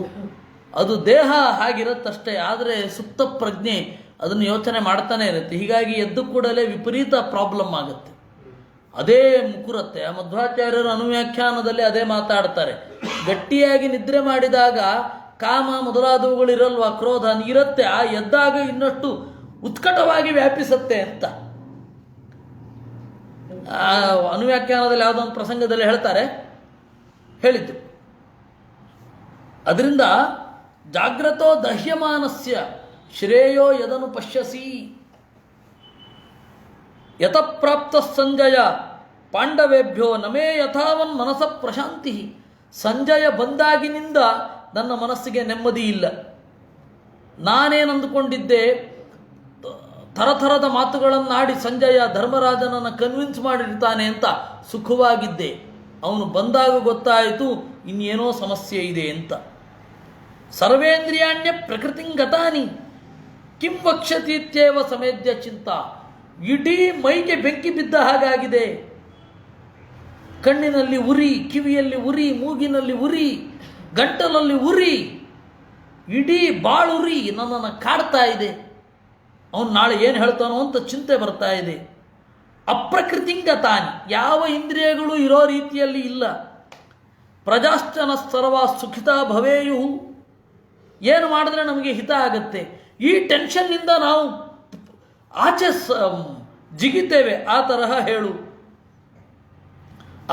ಅದು ದೇಹ ಹಾಗಿರುತ್ತಷ್ಟೇ, ಆದರೆ ಸುಪ್ತ ಪ್ರಜ್ಞೆ ಅದನ್ನು ಯೋಚನೆ ಮಾಡ್ತಾನೆ ಇರುತ್ತೆ. ಹೀಗಾಗಿ ಎದ್ದು ಕೂಡಲೇ ವಿಪರೀತ ಪ್ರಾಬ್ಲಮ್ ಆಗುತ್ತೆ. ಅದೇ ಮುಕುರತ್ತೆ. ಆ ಮಧ್ವಾಚಾರ್ಯರು ಅನುವ್ಯಾಖ್ಯಾನದಲ್ಲಿ ಅದೇ ಮಾತಾಡ್ತಾರೆ. ಗಟ್ಟಿಯಾಗಿ ನಿದ್ರೆ ಮಾಡಿದಾಗ ಕಾಮ ಮೊದಲಾದವುಗಳಿರಲ್ವ, ಕ್ರೋಧ ಇರುತ್ತೆ. ಆ ಎದ್ದಾಗ ಇನ್ನಷ್ಟು ಉತ್ಕಟವಾಗಿ ವ್ಯಾಪಿಸುತ್ತೆ ಅಂತ ಅನುವ್ಯಾಖ್ಯಾನದಲ್ಲಿ ಯಾವುದೊಂದು ಪ್ರಸಂಗದಲ್ಲಿ ಹೇಳಿದ್ದು. ಅದರಿಂದ ಜಾಗ್ರತೋ ದಹ್ಯಮಾನಸ್ಯ ಶ್ರೇಯೋ ಯದನು ಪಶ್ಯಸಿ ಯತಪ್ರಾಪ್ತ ಸಂಜಯ ಪಾಂಡವೇಭ್ಯೋ ನಮೇ ಯಥಾವನ್ ಮನಸ ಪ್ರಶಾಂತಿ. ಸಂಜಯ ಬಂದಾಗಿನಿಂದ ನನ್ನ ಮನಸ್ಸಿಗೆ ನೆಮ್ಮದಿ ಇಲ್ಲ. ನಾನೇನಂದುಕೊಂಡಿದ್ದೆ, ಥರಥರದ ಮಾತುಗಳನ್ನಾಡಿ ಸಂಜಯ ಧರ್ಮರಾಜನನ್ನು ಕನ್ವಿನ್ಸ್ ಮಾಡಿರ್ತಾನೆ ಅಂತ ಸುಖವಾಗಿದ್ದೆ. ಅವನು ಬಂದಾಗ ಗೊತ್ತಾಯಿತು ಇನ್ನೇನೋ ಸಮಸ್ಯೆ ಇದೆ ಅಂತ. ಸರ್ವೇಂದ್ರಿಯಾಣ್ಯ ಪ್ರಕೃತಿಂಗತಾನಿ ಕಿಂ ವಕ್ಷತೀತ್ಯೇವ ಸಮೇಧ್ಯ ಚಿಂತ. ಇಡೀ ಮೈಗೆ ಬೆಂಕಿ ಬಿದ್ದ ಹಾಗಾಗಿದೆ. ಕಣ್ಣಿನಲ್ಲಿ ಉರಿ, ಕಿವಿಯಲ್ಲಿ ಉರಿ, ಮೂಗಿನಲ್ಲಿ ಉರಿ, ಗಂಟಲಲ್ಲಿ ಉರಿ, ಇಡೀ ಬಾಳುರಿ ನನ್ನನ್ನು ಕಾಡ್ತಾ ಇದೆ. ಅವನು ನಾಳೆ ಏನು ಹೇಳ್ತಾನೋ ಅಂತ ಚಿಂತೆ ಬರ್ತಾ ಇದೆ. ಅಪ್ರಕೃತಿಂಗತಾನಿ, ಯಾವ ಇಂದ್ರಿಯಗಳು ಇರೋ ರೀತಿಯಲ್ಲಿ ಇಲ್ಲ. ಪ್ರಜಾಶ್ಚನ ಸರ್ವ ಸುಖಿತ ಭವೇಯು, ಏನು ಮಾಡಿದ್ರೆ ನಮಗೆ ಹಿತ ಆಗತ್ತೆ. ಈ ಟೆನ್ಷನ್ನಿಂದ ನಾವು ಆಚೆ ಜಿಗಿತೇವೆ. ಆ ತರಹ ಹೇಳು.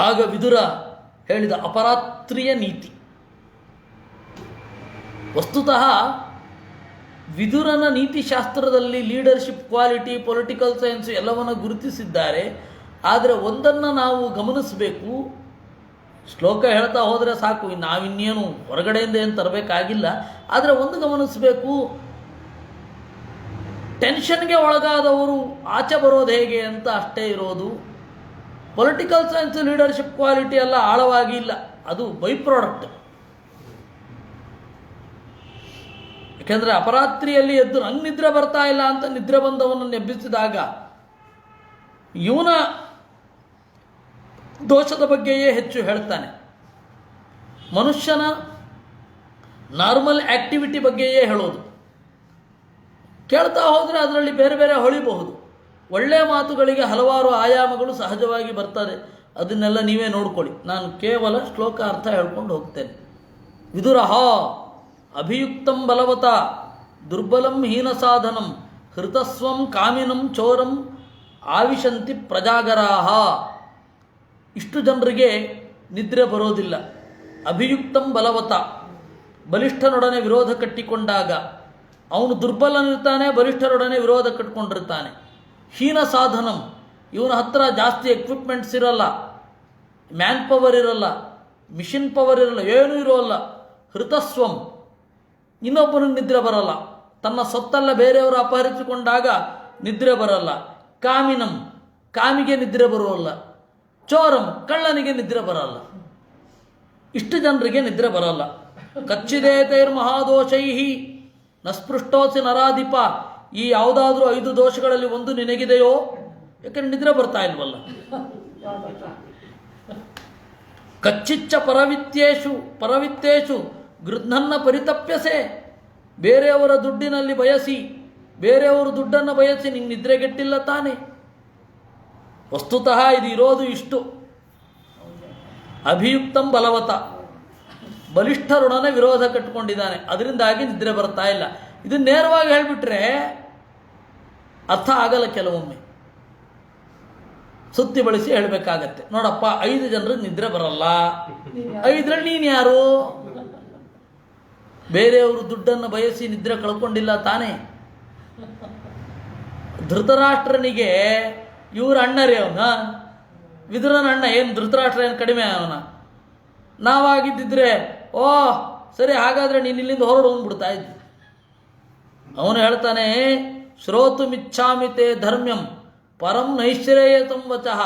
ಆಗ ವಿದುರ ಹೇಳಿದ ಅಪರಾತ್ರಿಯ ನೀತಿ. ವಸ್ತುತಃ ವಿದುರನ ನೀತಿಶಾಸ್ತ್ರದಲ್ಲಿ ಲೀಡರ್ಶಿಪ್ ಕ್ವಾಲಿಟಿ, ಪೊಲಿಟಿಕಲ್ ಸೈನ್ಸ್ ಎಲ್ಲವನ್ನು ಗುರುತಿಸಿದ್ದಾರೆ. ಆದರೆ ಒಂದನ್ನು ನಾವು ಗಮನಿಸಬೇಕು. ಶ್ಲೋಕ ಹೇಳ್ತಾ ಹೋದರೆ ಸಾಕು, ನಾವಿನ್ನೇನು ಹೊರಗಡೆಯಿಂದ ಏನು ತರಬೇಕಾಗಿಲ್ಲ. ಆದರೆ ಒಂದು ಗಮನಿಸಬೇಕು, ಟೆನ್ಷನ್ಗೆ ಒಳಗಾದವರು ಆಚೆ ಬರೋದು ಹೇಗೆ ಅಂತ ಅಷ್ಟೇ ಇರೋದು. ಪೊಲಿಟಿಕಲ್ ಸೈನ್ಸ್ ಲೀಡರ್ಶಿಪ್ ಕ್ವಾಲಿಟಿ ಎಲ್ಲ ಆಳವಾಗಿ ಇಲ್ಲ, ಅದು ಬೈ ಪ್ರಾಡಕ್ಟ್. ಯಾಕೆಂದರೆ ಅಪರಾತ್ರಿಯಲ್ಲಿ ಎದ್ದು ನಂಗೆ ನಿದ್ರೆ ಬರ್ತಾ ಇಲ್ಲ ಅಂತ ನಿದ್ರೆ ಬಂದವನನ್ನು ಎಬ್ಬಿಸಿದಾಗ ಇವನ ದೋಷದ ಬಗ್ಗೆಯೇ ಹೆಚ್ಚು ಹೇಳ್ತಾನೆ. ಮನುಷ್ಯನ ನಾರ್ಮಲ್ ಆ್ಯಕ್ಟಿವಿಟಿ ಬಗ್ಗೆಯೇ ಹೇಳೋದು. ಕೇಳ್ತಾ ಹೋದರೆ ಅದರಲ್ಲಿ ಬೇರೆ ಬೇರೆ ಹೊಳಿಬಹುದು. ಒಳ್ಳೆಯ ಮಾತುಗಳಿಗೆ ಹಲವಾರು ಆಯಾಮಗಳು ಸಹಜವಾಗಿ ಬರ್ತದೆ. ಅದನ್ನೆಲ್ಲ ನೀವೇ ನೋಡ್ಕೊಳ್ಳಿ. ನಾನು ಕೇವಲ ಶ್ಲೋಕ ಅರ್ಥ ಹೇಳ್ಕೊಂಡು ಹೋಗ್ತೇನೆ. ವಿದುರಃ ಅಭಿಯುಕ್ತಂ ಬಲವತ ದುರ್ಬಲಂ ಹೀನ ಸಾಧನಂ ಹೃತಸ್ವಂ ಕಾಮಿನಂ ಚೋರಂ ಆವಿಶಂತಿ ಪ್ರಜಾಗರಾಹ. ಇಷ್ಟು ಜನರಿಗೆ ನಿದ್ರೆ ಬರೋದಿಲ್ಲ. ಅಭಿಯುಕ್ತಂ ಬಲವತ, ಬಲಿಷ್ಠನೊಡನೆ ವಿರೋಧ ಕಟ್ಟಿಕೊಂಡಾಗ ಅವನು ದುರ್ಬಲನಿರ್ತಾನೆ, ಬಲಿಷ್ಠರೊಡನೆ ವಿರೋಧ ಕಟ್ಟಿಕೊಂಡಿರ್ತಾನೆ. ಹೀನ ಸಾಧನಂ, ಇವನ ಹತ್ರ ಜಾಸ್ತಿ ಎಕ್ವಿಪ್ಮೆಂಟ್ಸ್ ಇರಲ್ಲ, ಮ್ಯಾನ್ ಪವರ್ ಇರಲ್ಲ, ಮಿಷಿನ್ ಪವರ್ ಇರಲ್ಲ, ಏನೂ ಇರೋಲ್ಲ. ಹೃತಸ್ವಂ, ಇನ್ನೊಬ್ಬನಿಗೆ ನಿದ್ರೆ ಬರಲ್ಲ. ತನ್ನ ಸೊತ್ತೆಲ್ಲ ಬೇರೆಯವರು ಅಪಹರಿಸಿಕೊಂಡಾಗ ನಿದ್ರೆ ಬರಲ್ಲ. ಕಾಮಿನಂ, ಕಾಮಿಗೆ ನಿದ್ರೆ ಬರೋಲ್ಲ. ಚೋರಂ, ಕಳ್ಳನಿಗೆ ನಿದ್ರೆ ಬರಲ್ಲ. ಇಷ್ಟು ಜನರಿಗೆ ನಿದ್ರೆ ಬರಲ್ಲ. ಕಚ್ಚಿದೇತೈರ್ಮಹಾದೋಷೈ ನ ಸ್ಪೃಷ್ಟೋಸಿ ನರಾಧಿಪ. ಈ ಯಾವುದಾದ್ರೂ 5 ದೋಷಗಳಲ್ಲಿ ಒಂದು ನಿನಗಿದೆಯೋ? ಯಾಕಂದ್ರೆ ನಿದ್ರೆ ಬರ್ತಾ ಇಲ್ವಲ್ಲ. ಕಚ್ಚಿಚ್ಚ ಪರವಿತ್ತೇಶು ಗೃಧ್ನನ್ನ ಪರಿತಪ್ಯಸೆ. ಬೇರೆಯವರ ದುಡ್ಡಿನಲ್ಲಿ ಬಯಸಿ, ಬೇರೆಯವರು ದುಡ್ಡನ್ನು ಬಯಸಿ ನಿಂಗೆ ನಿದ್ರೆಗೆಟ್ಟಿಲ್ಲ ತಾನೆ. ವಸ್ತುತಃ ಇದು ಇರೋದು ಇಷ್ಟು. ಅಭಿಯುಕ್ತಂ ಬಲವತ, ಬಲಿಷ್ಠರೊಡನೆ ವಿರೋಧ ಕಟ್ಟಿಕೊಂಡಿದ್ದಾನೆ, ಅದರಿಂದಾಗಿ ನಿದ್ರೆ ಬರ್ತಾ ಇಲ್ಲ. ಇದು ನೇರವಾಗಿ ಹೇಳಿಬಿಟ್ರೆ ಅರ್ಥ ಆಗಲ್ಲ. ಕೆಲವೊಮ್ಮೆ ಸುತ್ತಿ ಬಳಸಿ ಹೇಳಬೇಕಾಗತ್ತೆ. ನೋಡಪ್ಪ, 5 ಜನರಿಗೆ ನಿದ್ರೆ ಬರಲ್ಲ, 5ರಲ್ಲಿ ನೀನು ಯಾರು? ಬೇರೆಯವರು ದುಡ್ಡನ್ನು ಬಯಸಿ ನಿದ್ರೆ ಕಳ್ಕೊಂಡಿಲ್ಲ ತಾನೇ. ಧೃತರಾಷ್ಟ್ರನಿಗೆ ಇವ್ರ ಅಣ್ಣರೇ ಅವನ, ವಿದುರನ ಅಣ್ಣ. ಏನು ಧೃತರಾಷ್ಟ್ರ ಏನು ಕಡಿಮೆ ಅವನ? ನಾವಾಗಿದ್ದಿದ್ರೆ ಓ ಸರಿ, ಹಾಗಾದರೆ ನೀನು ಇಲ್ಲಿಂದ ಹೊರಡು ಅಂದ್ಬಿಡ್ತಾ ಇದ್ದೆ. ಅವನು ಹೇಳ್ತಾನೆ, ಶ್ರೋತುಮಿಚ್ಛಾಮಿತೆ ಧರ್ಮ್ಯಂ ಪರಂ ನೈಶ್ರೇಯತಂ ವಚಃ.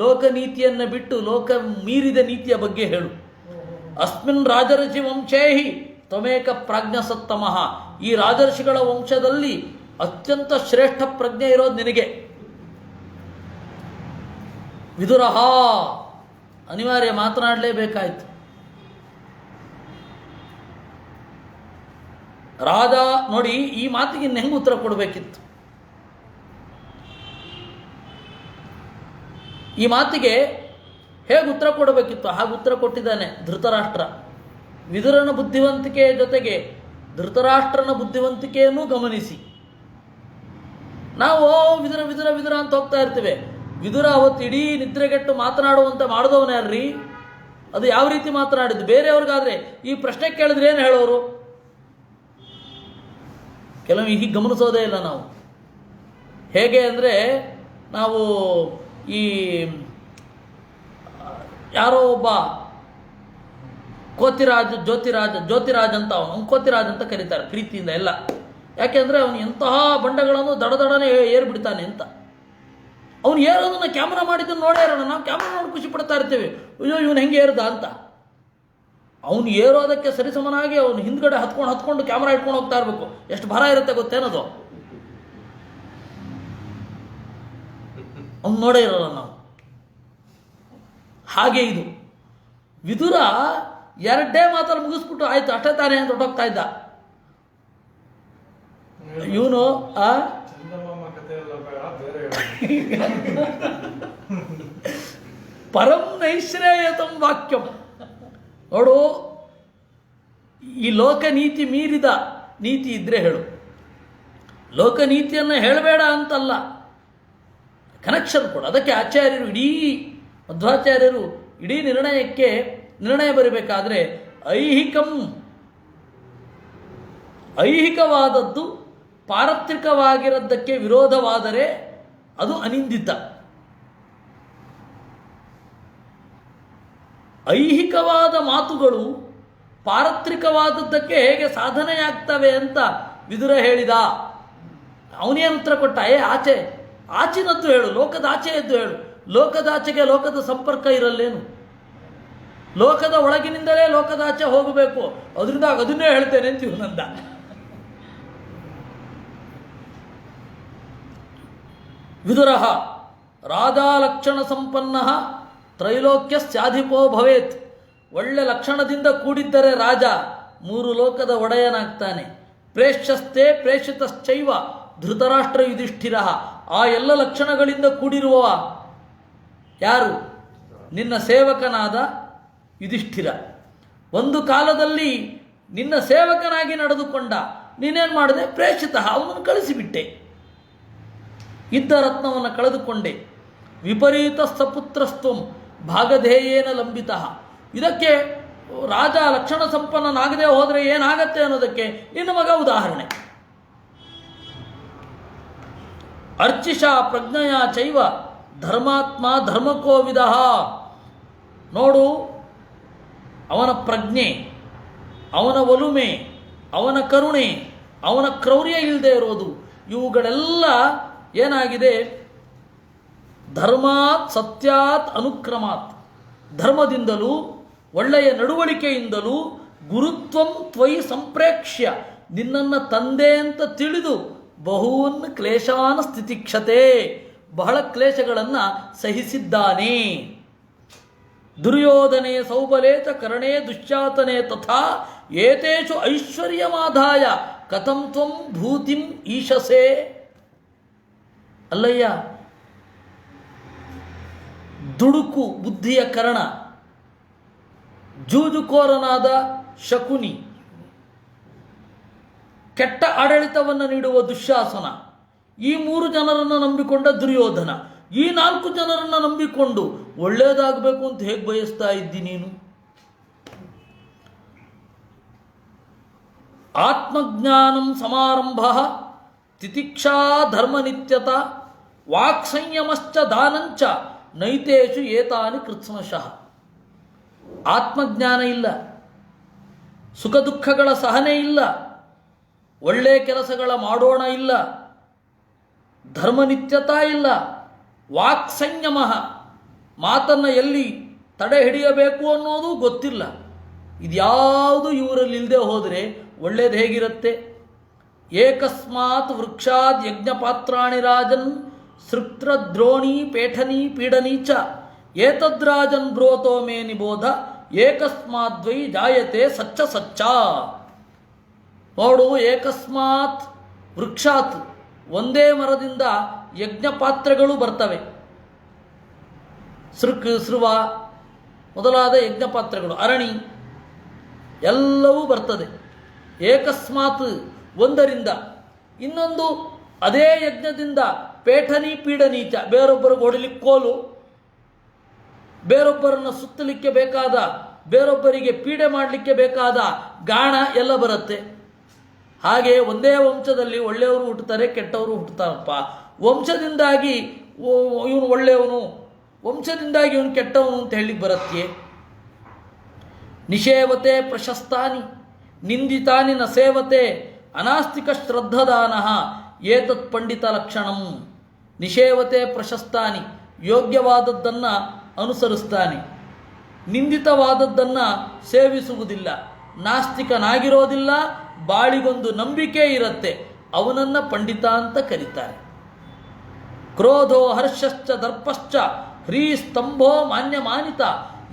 ಲೋಕನೀತಿಯನ್ನು ಬಿಟ್ಟು ಲೋಕ ಮೀರಿದ ನೀತಿಯ ಬಗ್ಗೆ ಹೇಳು. ಅಸ್ಮಿನ್ ರಾಜರ್ಷಿ ವಂಶೇಹಿ ತ್ವಮೇಕ ಪ್ರಾಜ್ಞಸತ್ತಮಃ. ಈ ರಾಜರ್ಷಿಗಳ ವಂಶದಲ್ಲಿ ಅತ್ಯಂತ ಶ್ರೇಷ್ಠ ಪ್ರಜ್ಞೆ ಇರೋದು ನಿನಗೆ. ವಿದುರಹ ಅನಿವಾರ್ಯ ಮಾತನಾಡಲೇಬೇಕಾಯ್ತು. ರಾಜ ನೋಡಿ, ಈ ಮಾತಿಗೆ ಇನ್ನು ಹೆಂಗೆ ಉತ್ತರ ಕೊಡಬೇಕಿತ್ತು? ಈ ಮಾತಿಗೆ ಹೇಗೆ ಉತ್ತರ ಕೊಡಬೇಕಿತ್ತು? ಹಾಗೆ ಉತ್ತರ ಕೊಟ್ಟಿದ್ದಾನೆ ಧೃತರಾಷ್ಟ್ರ. ವಿದುರನ ಬುದ್ಧಿವಂತಿಕೆಯ ಜೊತೆಗೆ ಧೃತರಾಷ್ಟ್ರನ ಬುದ್ಧಿವಂತಿಕೆಯನ್ನು ಗಮನಿಸಿ. ನಾವು ವಿದುರ ವಿದುರ ವಿದುರ ಅಂತ ಹೋಗ್ತಾ ಇರ್ತೇವೆ. ವಿದುರ ಅವತ್ತು ಇಡೀ ನಿದ್ರೆಗೆಟ್ಟು ಮಾತನಾಡುವಂತೆ ಮಾಡಿದವನೇ ಯಾರ್ರೀ? ಅದು ಯಾವ ರೀತಿ ಮಾತನಾಡಿದ್ದು? ಬೇರೆಯವ್ರಿಗಾದ್ರೆ ಈ ಪ್ರಶ್ನೆ ಕೇಳಿದ್ರೆ ಏನು ಹೇಳೋರು? ಕೆಲವು ಹೀಗೆ ಗಮನಿಸೋದೇ ಇಲ್ಲ ನಾವು. ಹೇಗೆ ಅಂದರೆ, ನಾವು ಈ ಯಾರೋ ಒಬ್ಬ ಜ್ಯೋತಿರಾಜ್ ಅಂತ, ಅವನು ಕೋತಿರಾಜ್ ಅಂತ ಕರೀತಾರೆ ಪ್ರೀತಿಯಿಂದ ಎಲ್ಲ. ಯಾಕೆಂದರೆ ಅವನು ಎಂತಹ ಬಂಡಗಳನ್ನು ದಡದಡನೆ ಏರ್ಬಿಡ್ತಾನೆ ಅಂತ. ಅವನು ಏರೋದನ್ನು ಕ್ಯಾಮ್ರಾ ಮಾಡಿದ್ದನ್ನು ನೋಡೇ ಇರೋಣ. ನಾವು ಕ್ಯಾಮ್ರಾ ನೋಡಿ ಖುಷಿ ಪಡ್ತಾ ಇರ್ತೀವಿ, ಅಯ್ಯೋ ಇವನು ಹೆಂಗೆ ಏರ್ದ ಅಂತ. ಅವನು ಏರೋದಕ್ಕೆ ಸರಿಸಮನಾಗಿ ಅವನು ಹಿಂದ್ಗಡೆ ಹತ್ಕೊಂಡು ಕ್ಯಾಮ್ರಾ ಇಟ್ಕೊಂಡು ಹೋಗ್ತಾ ಇರಬೇಕು. ಎಷ್ಟು ಭಾರ ಇರುತ್ತೆ ಗೊತ್ತೇನದು? ಅವ್ನು ನೋಡೇ ಇರೋಲ್ಲ ನಾವು. ಹಾಗೆ ಇದು ವಿದುರ 2 ಮಾತಲ್ಲಿ ಮುಗಿಸ್ಬಿಟ್ಟು ಆಯ್ತು ಅಷ್ಟೇ ತಾನೇ ಅಂತ ಹೊಟ್ಟೋಗ್ತಾ ಇದ್ದ. ಇವನು ಪರಂ ನೈಶ್ರೇಯತಂ ವಾಕ್ಯಂ. ನೋಡು, ಈ ಲೋಕನೀತಿ ಮೀರಿದ ನೀತಿ ಇದ್ರೆ ಹೇಳು. ಲೋಕನೀತಿಯನ್ನು ಹೇಳಬೇಡ ಅಂತಲ್ಲ, ಕನೆಕ್ಷನ್ ಕೊಡು. ಅದಕ್ಕೆ ಆಚಾರ್ಯರು ಮಧ್ವಾಚಾರ್ಯರು ಇಡೀ ನಿರ್ಣಯ ಬರಬೇಕಾದ್ರೆ ಐಹಿಕವಾದದ್ದು ಪಾರತ್ರಿಕವಾಗಿರೋದಕ್ಕೆ ವಿರೋಧವಾದರೆ ಅದು ಅನಿಂದಿತ. ಐಹಿಕವಾದ ಮಾತುಗಳು ಪಾರತ್ರಿಕವಾದದ್ದಕ್ಕೆ ಹೇಗೆ ಸಾಧನೆಯಾಗ್ತವೆ ಅಂತ ವಿದುರ ಹೇಳಿದ. ಅವನೇನು ಉತ್ತರ ಕೊಟ್ಟ? ಆಚಿನದ್ದು ಹೇಳು, ಲೋಕದ ಆಚೆಯದ್ದು ಹೇಳು. ಲೋಕದಾಚೆಗೆ ಲೋಕದ ಸಂಪರ್ಕ ಇರಲ್ಲೇನು? ಲೋಕದ ಒಳಗಿನಿಂದಲೇ ಲೋಕದಾಚೆ ಹೋಗಬೇಕು. ಅದರಿಂದ ಅದನ್ನೇ ಹೇಳ್ತೇನೆ ಅಂತ ಇವನಂದ. ವಿದುರಃ ರಾಜಾಲಕ್ಷಣ ಸಂಪನ್ನ ತ್ರೈಲೋಕ್ಯಸ್ಯಾಧಿಪೋ ಭವೇತ್. ಒಳ್ಳೆ ಲಕ್ಷಣದಿಂದ ಕೂಡಿದ್ದರೆ ರಾಜ 3 ಲೋಕದ ಒಡೆಯನಾಗ್ತಾನೆ. ಪ್ರೇಷ್ಯಸ್ತೆ ಪ್ರೇಷಿತಶ್ಚೈವ ಧೃತರಾಷ್ಟ್ರ ಯುಧಿಷ್ಠಿರ. ಆ ಎಲ್ಲ ಲಕ್ಷಣಗಳಿಂದ ಕೂಡಿರುವ ಯಾರು? ನಿನ್ನ ಸೇವಕನಾದ ಯುಧಿಷ್ಠಿರ. ಒಂದು ಕಾಲದಲ್ಲಿ ನಿನ್ನ ಸೇವಕನಾಗಿ ನಡೆದುಕೊಂಡ. ನೀನೇನು ಮಾಡಿದೆ? ಪ್ರೇಷಿತ, ಅವನನ್ನು ಕಳಿಸಿಬಿಟ್ಟೆ. ಇದ್ದ ರತ್ನವನ್ನು ಕಳೆದುಕೊಂಡೆ. ವಿಪರೀತ ಸಪುತ್ರಸ್ತ್ವಂ ಭಾಗಧೇಯೇನ ಲಂಬಿತ. ಇದಕ್ಕೆ ರಾಜ ಲಕ್ಷಣ ಸಂಪನ್ನನಾಗದೆ ಹೋದರೆ ಏನಾಗತ್ತೆ ಅನ್ನೋದಕ್ಕೆ ನಿನ್ನ ಮಗ ಉದಾಹರಣೆ. ಅರ್ಚಿಷಾ ಪ್ರಜ್ಞೆಯ ಚೈವ ಧರ್ಮಾತ್ಮ ಧರ್ಮಕೋವಿದ. ನೋಡು, ಅವನ ಪ್ರಜ್ಞೆ, ಅವನ ಒಲುಮೆ, ಅವನ ಕರುಣೆ, ಅವನ ಕ್ರೌರ್ಯ ಇಲ್ಲದೆ ಇರೋದು, ಇವುಗಳೆಲ್ಲ ಏನಾಗಿದೆ? ಧರ್ಮಾತ್ ಸತ್ಯಾತ್ ಅನುಕ್ರಮಾತ್, ಧರ್ಮದಿಂದಲೂ ಒಳ್ಳೆಯ ನಡವಳಿಕೆಯಿಂದಲೂ ಗುರುತ್ವಂ ತ್ವಯಿ ಸಂಪ್ರೇಕ್ಷ್ಯ, ನಿನ್ನನ್ನು ತಂದೆ ಅಂತ ತಿಳಿದು ಬಹೂನ್ ಕ್ಲೇಶಾನ ಸ್ಥಿತಿಕ್ಷತೆ, ಬಹಳ ಕ್ಲೇಶಗಳನ್ನು ಸಹಿಸಿದ್ದಾನೆ. ದುರ್ಯೋಧನೆ ಸೌಬಲೇ ಚ ಕರ್ಣೇ ದುಶ್ಯಾತನೆ ತಥಾ ಏತೇಷು ಐಶ್ವರ್ಯಮಾದಾಯ ಕಥಂ ತ್ವಂ ಭೂತಿಂ ಈಶಸೆ. ಅಲ್ಲಯ್ಯ, ದುಡುಕು ಬುದ್ಧಿಯ ಕರ್ಣ, ಜೂಜುಕೋರನಾದ ಶಕುನಿ, ಕೆಟ್ಟ ಆಡಳಿತವನ್ನು ನೀಡುವ ದುಶ್ಯಾಸನ, ಈ 3 ಜನರನ್ನು ನಂಬಿಕೊಂಡ ದುರ್ಯೋಧನ, ಈ 4 ಜನರನ್ನು ನಂಬಿಕೊಂಡು ಒಳ್ಳೆಯದಾಗಬೇಕು ಅಂತ ಹೇಗೆ ಬಯಸ್ತಾ ಇದ್ದಿ ನೀನು? ಆತ್ಮಜ್ಞಾನಂ ಸಮಾರಂಭ ತಿತಿಕ್ಷಾ ಧರ್ಮನಿತ್ಯತ ವಾಕ್ಸಂಯಮಶ್ಚ ದಾನಂಚ ನೈತೇಷು ಏತಾನಿ ಕೃತ್ಸ್ನಶಃ. ಆತ್ಮಜ್ಞಾನ ಇಲ್ಲ, ಸುಖ ದುಃಖಗಳ ಸಹನೆ ಇಲ್ಲ, ಒಳ್ಳೆಯ ಕೆಲಸಗಳ ಮಾಡೋಣ ಇಲ್ಲ, ಧರ್ಮನಿತ್ಯತಾ ಇಲ್ಲ, ವಾಕ್ಸಂಯಮ, ಮಾತನ್ನು ಎಲ್ಲಿ ತಡೆ ಹಿಡಿಯಬೇಕು ಅನ್ನೋದು ಗೊತ್ತಿಲ್ಲ. ಇದ್ಯಾವುದು ಇವರಲ್ಲಿ ಇಲ್ಲದೆ ಹೋದರೆ ಒಳ್ಳೇದು ಹೇಗಿರುತ್ತೆ? ಏಕಸ್ಮಾತ್ ವೃಕ್ಷಾದ್ ಯಜ್ಞಪಾತ್ರಾಣಿ ರಾಜನ್ ಸೃತ್ರ ದ್ರೋಣಿ ಪೇಠನಿ ಪೀಡನಿ ಚ ಏತದ್ರಾಜನ್ ಬ್ರೋತೋ ಮೇ ನಿಬೋಧ ಏಕಸ್ಮಾದ್ವೈ ಜಾಯತೆ ಸಚ್ಚ ಸಚ್ಚ. ನೋಡು, ಏಕಸ್ಮಾತ್ ವೃಕ್ಷಾತ್, ಒಂದೇ ಮರದಿಂದ ಯಜ್ಞಪಾತ್ರೆಗಳು ಬರ್ತವೆ. ಸೃವ ಮೊದಲಾದ ಯಜ್ಞಪಾತ್ರೆಗಳು, ಅರಣಿ ಎಲ್ಲವೂ ಬರ್ತದೆ. ಏಕಸ್ಮಾತ್, ಒಂದರಿಂದ. ಇನ್ನೊಂದು ಅದೇ ಯಜ್ಞದಿಂದ ಪೇಠನಿ ಪೀಡನೀಚ, ಬೇರೊಬ್ಬರಿಗೆ ಹೊಡಿಲಿಕ್ಕೆ ಕೋಲು, ಬೇರೊಬ್ಬರನ್ನು ಸುತ್ತಲಿಕ್ಕೆ ಬೇಕಾದ, ಬೇರೊಬ್ಬರಿಗೆ ಪೀಡೆ ಮಾಡಲಿಕ್ಕೆ ಬೇಕಾದ ಗಾಣ ಎಲ್ಲ ಬರುತ್ತೆ. ಹಾಗೆ ಒಂದೇ ವಂಶದಲ್ಲಿ ಒಳ್ಳೆಯವರು ಹುಟ್ಟುತ್ತಾರೆ, ಕೆಟ್ಟವರು ಹುಟ್ಟುತ್ತಾರಪ್ಪ. ವಂಶದಿಂದಾಗಿ ಇವನು ಒಳ್ಳೆಯವನು, ವಂಶದಿಂದಾಗಿ ಇವನು ಕೆಟ್ಟವನು ಅಂತ ಹೇಳಿಕ್ಕೆ ಬರುತ್ತೆ. ನಿಷೇವತೆ ಪ್ರಶಸ್ತಾನಿ ನಿಂದಿತಾನಿ ನ ಸೇವತೆ ಅನಾಸ್ತಿಕ ಶ್ರದ್ಧದಾನ ಏತತ್ ಪಂಡಿತ ಲಕ್ಷಣಂ. ನಿಷೇವತೆ ಪ್ರಶಸ್ತಾನಿ, ಯೋಗ್ಯವಾದದ್ದನ್ನು ಅನುಸರಿಸ್ತಾನೆ, ನಿಂದಿತವಾದದ್ದನ್ನು ಸೇವಿಸುವುದಿಲ್ಲ, ನಾಸ್ತಿಕನಾಗಿರೋದಿಲ್ಲ, ಬಾಳಿಗೊಂದು ನಂಬಿಕೆ ಇರುತ್ತೆ, ಅವನನ್ನು ಪಂಡಿತ ಅಂತ ಕರೀತಾರೆ. ಕ್ರೋಧೋ ಹರ್ಷಶ್ಚ ದರ್ಪಶ್ಚ ಹ್ರೀಸ್ತಂಭೋ ಮಾನ್ಯಮಾನಿತ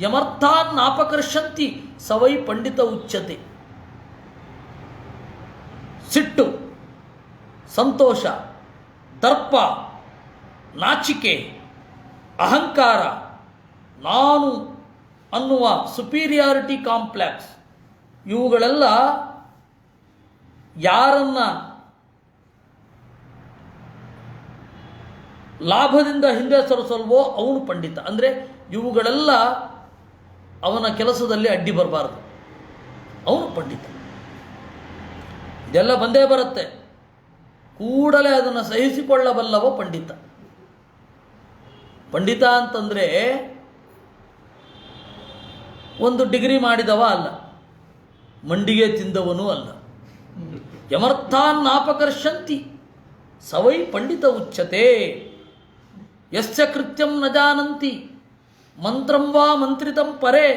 ಯಮರ್ಥಾನ್ನಾಪಕರ್ಷಂತಿ ಸವೈ ಪಂಡಿತ ಉಚ್ಯತೆ. ಸಿಟ್ಟು, ಸಂತೋಷ, ದರ್ಪ, ನಾಚಿಕೆ, ಅಹಂಕಾರ, ನಾನು ಅನ್ನುವ ಸುಪೀರಿಯಾರಿಟಿ ಕಾಂಪ್ಲೆಕ್ಸ್, ಇವುಗಳೆಲ್ಲ ಯಾರನ್ನ ಲಾಭದಿಂದ ಹಿಂದೆ ಸರಿಸಲ್ವೋ ಅವನು ಪಂಡಿತ. ಅಂದರೆ ಇವುಗಳೆಲ್ಲ ಅವನ ಕೆಲಸದಲ್ಲಿ ಅಡ್ಡಿ ಬರಬಾರದು, ಅವನು ಪಂಡಿತ. ಇದೆಲ್ಲ ಬಂದೇ ಬರುತ್ತೆ, ಕೂಡಲೇ ಅದನ್ನು ಸಹಿಸಿಕೊಳ್ಳಬಲ್ಲವ ಪಂಡಿತ. ಪಂಡಿತ ಅಂತಂದರೆ ಒಂದು ಡಿಗ್ರಿ ಮಾಡಿದವ ಅಲ್ಲ, ಮಂಡಿಗೆ ತಿಂದವನೂ ಅಲ್ಲ. ಯಮರ್ಥಾನ್ನಾಪಕರ್ಷಂತಿ ಸವೈ ಪಂಡಿತ ಉಚ್ಯತೆ. ಯಸ್ಯ ಕೃತ್ಯಂ ನ ಜಾನಂತಿ ಮಂತ್ರಂ ವಾ ಮಂತ್ರಿತಂ ಪರೇ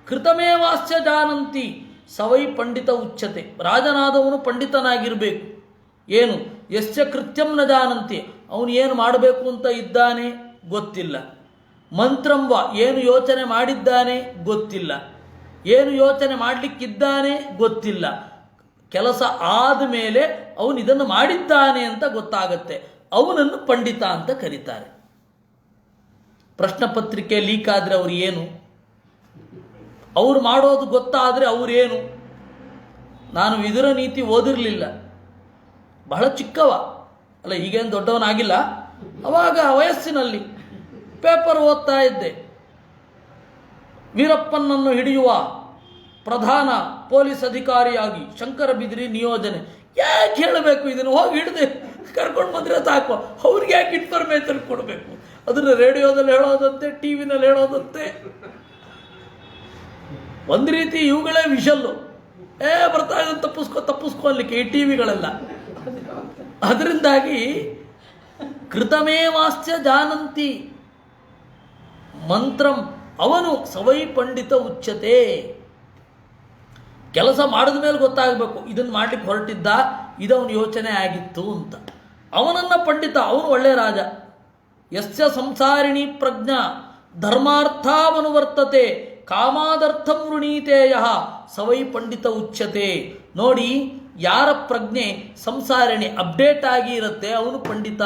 ಕೃತಮೇವಾಸ್ಯ ಜಾನಂತಿ ಸವೈ ಪಂಡಿತ ಉಚ್ಯತೆ. ರಾಜನಾದವನು ಪಂಡಿತನಾಗಿರಬೇಕು. ಏನು? ಯಸ್ಯ ಕೃತ್ಯಂ ನ ಜಾನಂತಿ, ಅವನು ಏನು ಮಾಡಬೇಕು ಅಂತ ಇದ್ದಾನೆ ಗೊತ್ತಿಲ್ಲ. ಮಂತ್ರಂವ, ಏನು ಯೋಚನೆ ಮಾಡಿದ್ದಾನೆ ಗೊತ್ತಿಲ್ಲ. ಏನು ಯೋಚನೆ ಮಾಡಲಿಕ್ಕಿದ್ದಾನೆ ಗೊತ್ತಿಲ್ಲ. ಕೆಲಸ ಆದ ಮೇಲೆ ಅವನು ಇದನ್ನು ಮಾಡಿದ್ದಾನೆ ಅಂತ ಗೊತ್ತಾಗತ್ತೆ, ಅವನನ್ನು ಪಂಡಿತ ಅಂತ ಕರೀತಾರೆ. ಪ್ರಶ್ನೆ ಪತ್ರಿಕೆ ಲೀಕ್ ಆದರೆ ಅವರು ಏನು? ಅವ್ರು ಮಾಡೋದು ಗೊತ್ತಾದರೆ ಅವರೇನು? ನಾನು ವಿದುರ ನೀತಿ ಓದಿರಲಿಲ್ಲ, ಬಹಳ ಚಿಕ್ಕವ ಅಲ್ಲ, ಈಗೇನು ದೊಡ್ಡವನಾಗಿಲ್ಲ. ಅವಾಗ ವಯಸ್ಸಿನಲ್ಲಿ ಪೇಪರ್ ಓದ್ತಾ ಇದ್ದೆ. ವೀರಪ್ಪನನ್ನು ಹಿಡಿಯುವ ಪ್ರಧಾನ ಪೊಲೀಸ್ ಅಧಿಕಾರಿಯಾಗಿ ಶಂಕರ ಬಿದಿರಿ ನಿಯೋಜನೆ. ಯಾಕೆ ಹೇಳಬೇಕು ಇದನ್ನು? ಹೋಗಿ ಹಿಡಿದೆ ಕರ್ಕೊಂಡು ಬಂದರೆ ಸಾಕು, ಅವ್ರಿಗೆ ಯಾಕೆ ಇನ್ಫಾರ್ಮೇಷನ್ ಕೊಡಬೇಕು? ಅದನ್ನು ರೇಡಿಯೋದಲ್ಲಿ ಹೇಳೋದಂತೆ, ಟಿ ವಿನಲ್ಲಿ ಹೇಳೋದಂತೆ. ಒಂದು ರೀತಿ ಇವುಗಳೇ ವಿಷಲ್ಲು. ಬರ್ತಾ ಇದ್ದು ತಪ್ಪಿಸ್ಕೊ ಅನ್ಲಿಕ್ಕೆ ಈ ಟಿ ವಿಗಳೆಲ್ಲ. ಅದರಿಂದಾಗಿ ಕೃತಮೇವಾಸ್ಯ ಜಾನಂತಿ ಮಂತ್ರಂ ಅವನು ಸವೈ ಪಂಡಿತ ಉಚ್ಯತೆ. ಕೆಲಸ ಮಾಡಿದ ಮೇಲೆ ಗೊತ್ತಾಗಬೇಕು ಇದನ್ನು ಮಾಡ್ಲಿಕ್ಕೆ ಹೊರಟಿದ್ದ, ಇದವನ ಯೋಚನೆ ಆಗಿತ್ತು ಅಂತ. ಅವನನ್ನು ಪಂಡಿತ, ಅವನು ಒಳ್ಳೆಯ ರಾಜ. ಯಸ್ಯ ಸಂಸಾರಿಣಿ ಪ್ರಜ್ಞಾ ಧರ್ಮಾರ್ಥಾವನುವರ್ತತೆ ಕಾಮಾದರ್ಥಂ ವೃಣೀತೇಯ ಸವೈ ಪಂಡಿತ ಉಚ್ಯತೆ. ನೋಡಿ, ಯಾರ ಪ್ರಜ್ಞೆ ಸಂಸಾರಿಣಿ ಅಪ್ಡೇಟ್ ಆಗಿ ಇರುತ್ತೆ ಅವನು ಪಂಡಿತ.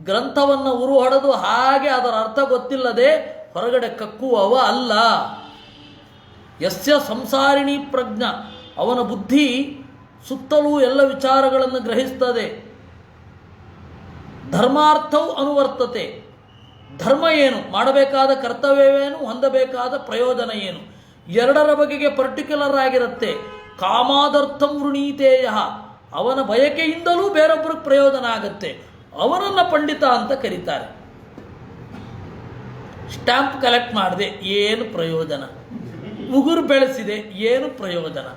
ಗ್ರಂಥವನ್ನು ಉರು ಹೊಡೆದು ಹಾಗೆ ಅದರ ಅರ್ಥ ಗೊತ್ತಿಲ್ಲದೆ ಹೊರಗಡೆ ಕಕ್ಕುವವ ಅಲ್ಲ. ಯಸ್ಯ ಸಂಸಾರಿಣಿ ಪ್ರಜ್ಞಾ, ಅವನ ಬುದ್ಧಿ ಸುತ್ತಲೂ ಎಲ್ಲ ವಿಚಾರಗಳನ್ನು ಗ್ರಹಿಸ್ತದೆ. ಧರ್ಮಾರ್ಥವು ಅನುವರ್ತತೆ, ಧರ್ಮ ಏನು, ಮಾಡಬೇಕಾದ ಕರ್ತವ್ಯವೇನು, ಹೊಂದಬೇಕಾದ ಪ್ರಯೋಜನ ಏನು, ಎರಡರ ಬಗೆಗೆ ಪರ್ಟಿಕ್ಯುಲರ್ ಆಗಿರುತ್ತೆ. ಕಾಮಾದರ್ಥಂ ವೃಣೀತೇಯ, ಅವನ ಬಯಕೆಯಿಂದಲೂ ಬೇರೊಬ್ಬರಿಗೆ ಪ್ರಯೋಜನ ಆಗುತ್ತೆ, ಅವನನ್ನು ಪಂಡಿತ ಅಂತ ಕರೀತಾರೆ. ಸ್ಟ್ಯಾಂಪ್ ಕಲೆಕ್ಟ್ ಮಾಡಿದೆ, ಏನು ಪ್ರಯೋಜನ? ಉಗುರು ಬೆಳೆಸಿದೆ, ಏನು ಪ್ರಯೋಜನ?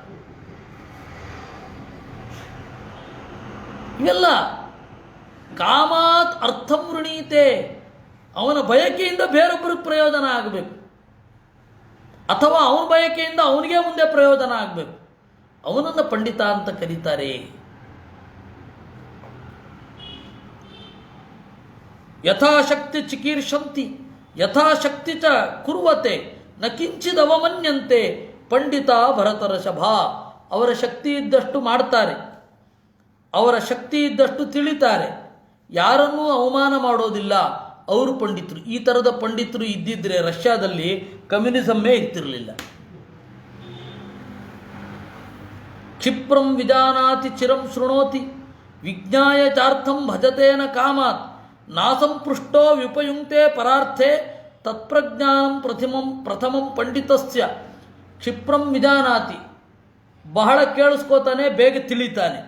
ಇವೆಲ್ಲ ಕಾಮಾತ್ ಅರ್ಥಂ ವೃಣೀತೆ, ಅವನ ಬಯಕೆಯಿಂದ ಬೇರೊಬ್ಬರಿಗೆ ಪ್ರಯೋಜನ ಆಗಬೇಕು, ಅಥವಾ ಅವನ ಬಯಕೆಯಿಂದ ಅವನಿಗೆ ಮುಂದೆ ಪ್ರಯೋಜನ ಆಗಬೇಕು, ಅವನನ್ನು ಪಂಡಿತ ಅಂತ ಕರೀತಾರೆ. ಯಥಾಶಕ್ತಿ ಚಿಕೀರ್ಷಂತಿ ಯಥಾಶಕ್ತಿ ಚ ಕುರುವತೆ ನ ಕಿಂಚಿದವಮನ್ಯಂತೆ ಪಂಡಿತ ಭರತರ್ಷಭ. ಅವರ ಶಕ್ತಿ ಇದ್ದಷ್ಟು ಮಾಡ್ತಾರೆ, ಅವರ ಶಕ್ತಿ ಇದ್ದಷ್ಟು ತಿಳಿತಾರೆ, ಯಾರನ್ನೂ ಅವಮಾನ ಮಾಡೋದಿಲ್ಲ, ಅವರು ಪಂಡಿತರು. ಈ ಥರದ ಪಂಡಿತರು ಇದ್ದಿದ್ರೆ ರಷ್ಯಾದಲ್ಲಿ ಕಮ್ಯುನಿಸಮ್ಮೇ ಇರ್ತಿರಲಿಲ್ಲ. ಕ್ಷಿಪ್ರಂ ವಿಜಾನಾತಿ ಚಿರಂ ಶೃಣೋತಿ ವಿಜ್ಞಾಯ ಚಾರ್ಥಂ ಭಜತೇನ ಕಾಮಾತ್ ನಾಸಂಪೃಷ್ಟೋ ವಿಪಯುಂಕ್ತೆ ಪರಾರ್ಥೆ ತತ್ಪ್ರಜ್ಞಾನಂ ಪ್ರಥಮಂ ಪಂಡಿತಸ್ಯ. ಕ್ಷಿಪ್ರಂ ವಿಜಾನಾತಿ, ಬಹಳ ಕೇಳಿಸ್ಕೋತಾನೆ, ಬೇಗ ತಿಳಿತಾನೆ.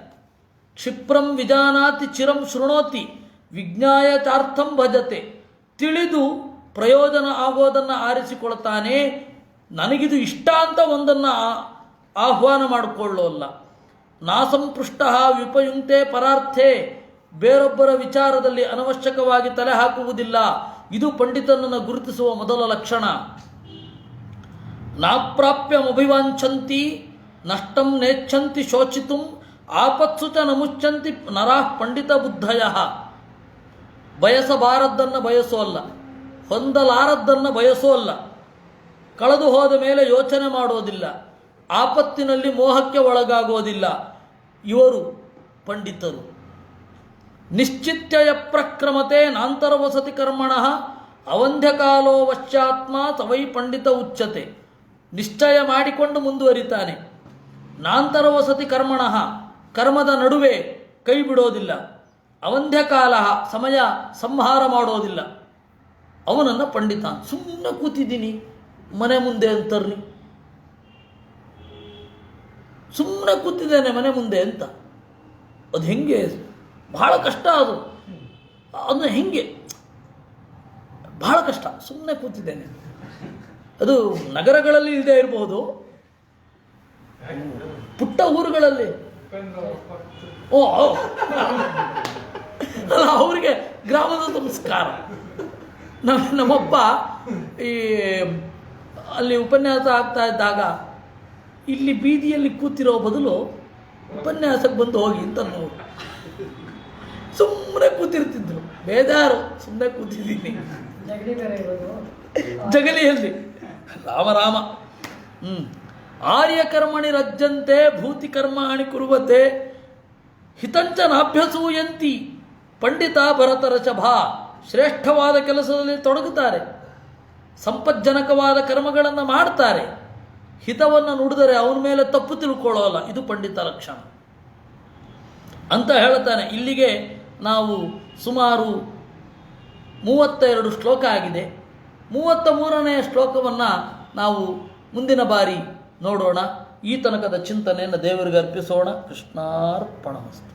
ಕ್ಷಿಪ್ರಂ ವಿಜಾನಾತಿ ಚಿರಂ ಶೃಣೋತಿ ವಿಜ್ಞಾಯ ಚಾರ್ಥಂ ಭಜತೆ, ತಿಳಿದು ಪ್ರಯೋಜನ ಆಗೋದನ್ನು ಆರಿಸಿಕೊಳ್ತಾನೆ. ನನಗಿದು ಇಷ್ಟ ಅಂತ ಒಂದನ್ನು ಆಹ್ವಾನ ಮಾಡಿಕೊಳ್ಳೋಲ್ಲ. ನಾಸಂಪೃಷ್ಟ ವಿಪಯುಂಕ್ತೆ ಪರಾರ್ಥೆ, ಬೇರೊಬ್ಬರ ವಿಚಾರದಲ್ಲಿ ಅನವಶ್ಯಕವಾಗಿ ತಲೆ ಹಾಕುವುದಿಲ್ಲ. ಇದು ಪಂಡಿತನನ್ನು ಗುರುತಿಸುವ ಮೊದಲ ಲಕ್ಷಣ. ನಾಪ್ರಾಪ್ಯಮಭಿವಾಂಛಂತಿ ನಷ್ಟಂ ನೇಚ್ಛಂತಿ ಶೋಚಿತುಂ ಆಪತ್ಸು ಚ ನಮುಚ್ಛಂತಿ ನರಾಃ ಪಂಡಿತ ಬುದ್ಧಯ. ಬಯಸಬಾರದ್ದನ್ನು ಬಯಸೋಲ್ಲ, ಹೊಂದಲಾರದ್ದನ್ನು ಬಯಸೋಲ್ಲ, ಕಳೆದು ಹೋದ ಮೇಲೆ ಯೋಚನೆ ಮಾಡೋದಿಲ್ಲ, ಆಪತ್ತಿನಲ್ಲಿ ಮೋಹಕ್ಕೆ ಒಳಗಾಗೋದಿಲ್ಲ. ಇವರು ಪಂಡಿತರು. ನಿಶ್ಚಿತ್ಯಯ ಪ್ರಕ್ರಮತೆ ನಾಂತರವಸತಿ ಕರ್ಮಣಃ ಅವಂಧ್ಯಕಾಲೋ ವಶ್ಚಾತ್ಮ ಸವೈ ಪಂಡಿತ ಉಚ್ಯತೆ. ನಿಶ್ಚಯ ಮಾಡಿಕೊಂಡು ಮುಂದುವರಿತಾನೆ. ನಾಂತರವಸತಿ ಕರ್ಮಣಃ, ಕರ್ಮದ ನಡುವೆ ಕೈ ಬಿಡೋದಿಲ್ಲ. ಅವಂಧ್ಯಕಾಲ, ಸಮಯ ಸಂಹಾರ ಮಾಡೋದಿಲ್ಲ. ಅವನನ್ನು ಪಂಡಿತ. ಸುಮ್ಮನೆ ಕೂತಿದ್ದೀನಿ ಮನೆ ಮುಂದೆ ಅಂತರ್ರಿ, ಸುಮ್ಮನೆ ಕೂತಿದ್ದೇನೆ ಮನೆ ಮುಂದೆ ಅಂತ. ಅದು ಹೆಂಗೆ? ಬಹಳ ಕಷ್ಟ ಅದು. ಅದನ್ನ ಹೆಂಗೆ? ಬಹಳ ಕಷ್ಟ. ಸುಮ್ಮನೆ ಕೂತಿದ್ದೇನೆ. ಅದು ನಗರಗಳಲ್ಲಿ ಇಲ್ಲದೆ ಇರಬಹುದು, ಪುಟ್ಟ ಊರುಗಳಲ್ಲಿ. ಅಲ್ಲ, ಅವರಿಗೆ ಗ್ರಾಮದ ಸಂಸ್ಕಾರ. ನಮ್ಮಪ್ಪ ಈ ಅಲ್ಲಿ ಉಪನ್ಯಾಸ ಆಗ್ತಾ ಇದ್ದಾಗ ಇಲ್ಲಿ ಬೀದಿಯಲ್ಲಿ ಕೂತಿರೋ ಬದಲು ಉಪನ್ಯಾಸಕ್ಕೆ ಬಂದು ಹೋಗಿ ಅಂತ ನೋಡಿ ಸುಮ್ಮನೆ ಕೂತಿರ್ತಿದ್ರು. ಬೇಜಾರು, ಸುಮ್ಮನೆ ಕೂತಿದ್ದೀನಿ ಜಗಲಿಯಲ್ಲಿ. ರಾಮ. ಆರ್ಯಕರ್ಮಣಿ ರಜ್ಜಂತೆ ಭೂತಿ ಕರ್ಮಾಣಿ ಕುರುವತೆ ಹಿತಂಚ ನಾಭ್ಯಸೂಯಂತಿ ಪಂಡಿತ ಭರತರ್ಷಭ. ಶ್ರೇಷ್ಠವಾದ ಕೆಲಸದಲ್ಲಿ ತೊಡಗುತ್ತಾರೆ, ಸಂಪಜ್ಜನಕವಾದ ಕರ್ಮಗಳನ್ನು ಮಾಡ್ತಾರೆ, ಹಿತವನ್ನು ನುಡಿದರೆ ಅವನ ಮೇಲೆ ತಪ್ಪು ತಿಳ್ಕೊಳ್ಳೋಲ್ಲ. ಇದು ಪಂಡಿತ ಲಕ್ಷಣ ಅಂತ ಹೇಳ್ತಾನೆ. ಇಲ್ಲಿಗೆ ನಾವು ಸುಮಾರು 32 ಶ್ಲೋಕ ಆಗಿದೆ. 33ನೇ ಶ್ಲೋಕವನ್ನು ನಾವು ಮುಂದಿನ ಬಾರಿ ನೋಡೋಣ. ಈ ತನಕದ ಚಿಂತನೆಯನ್ನು ದೇವರಿಗೆ ಅರ್ಪಿಸೋಣ. ಕೃಷ್ಣಾರ್ಪಣಮಸ್ತು.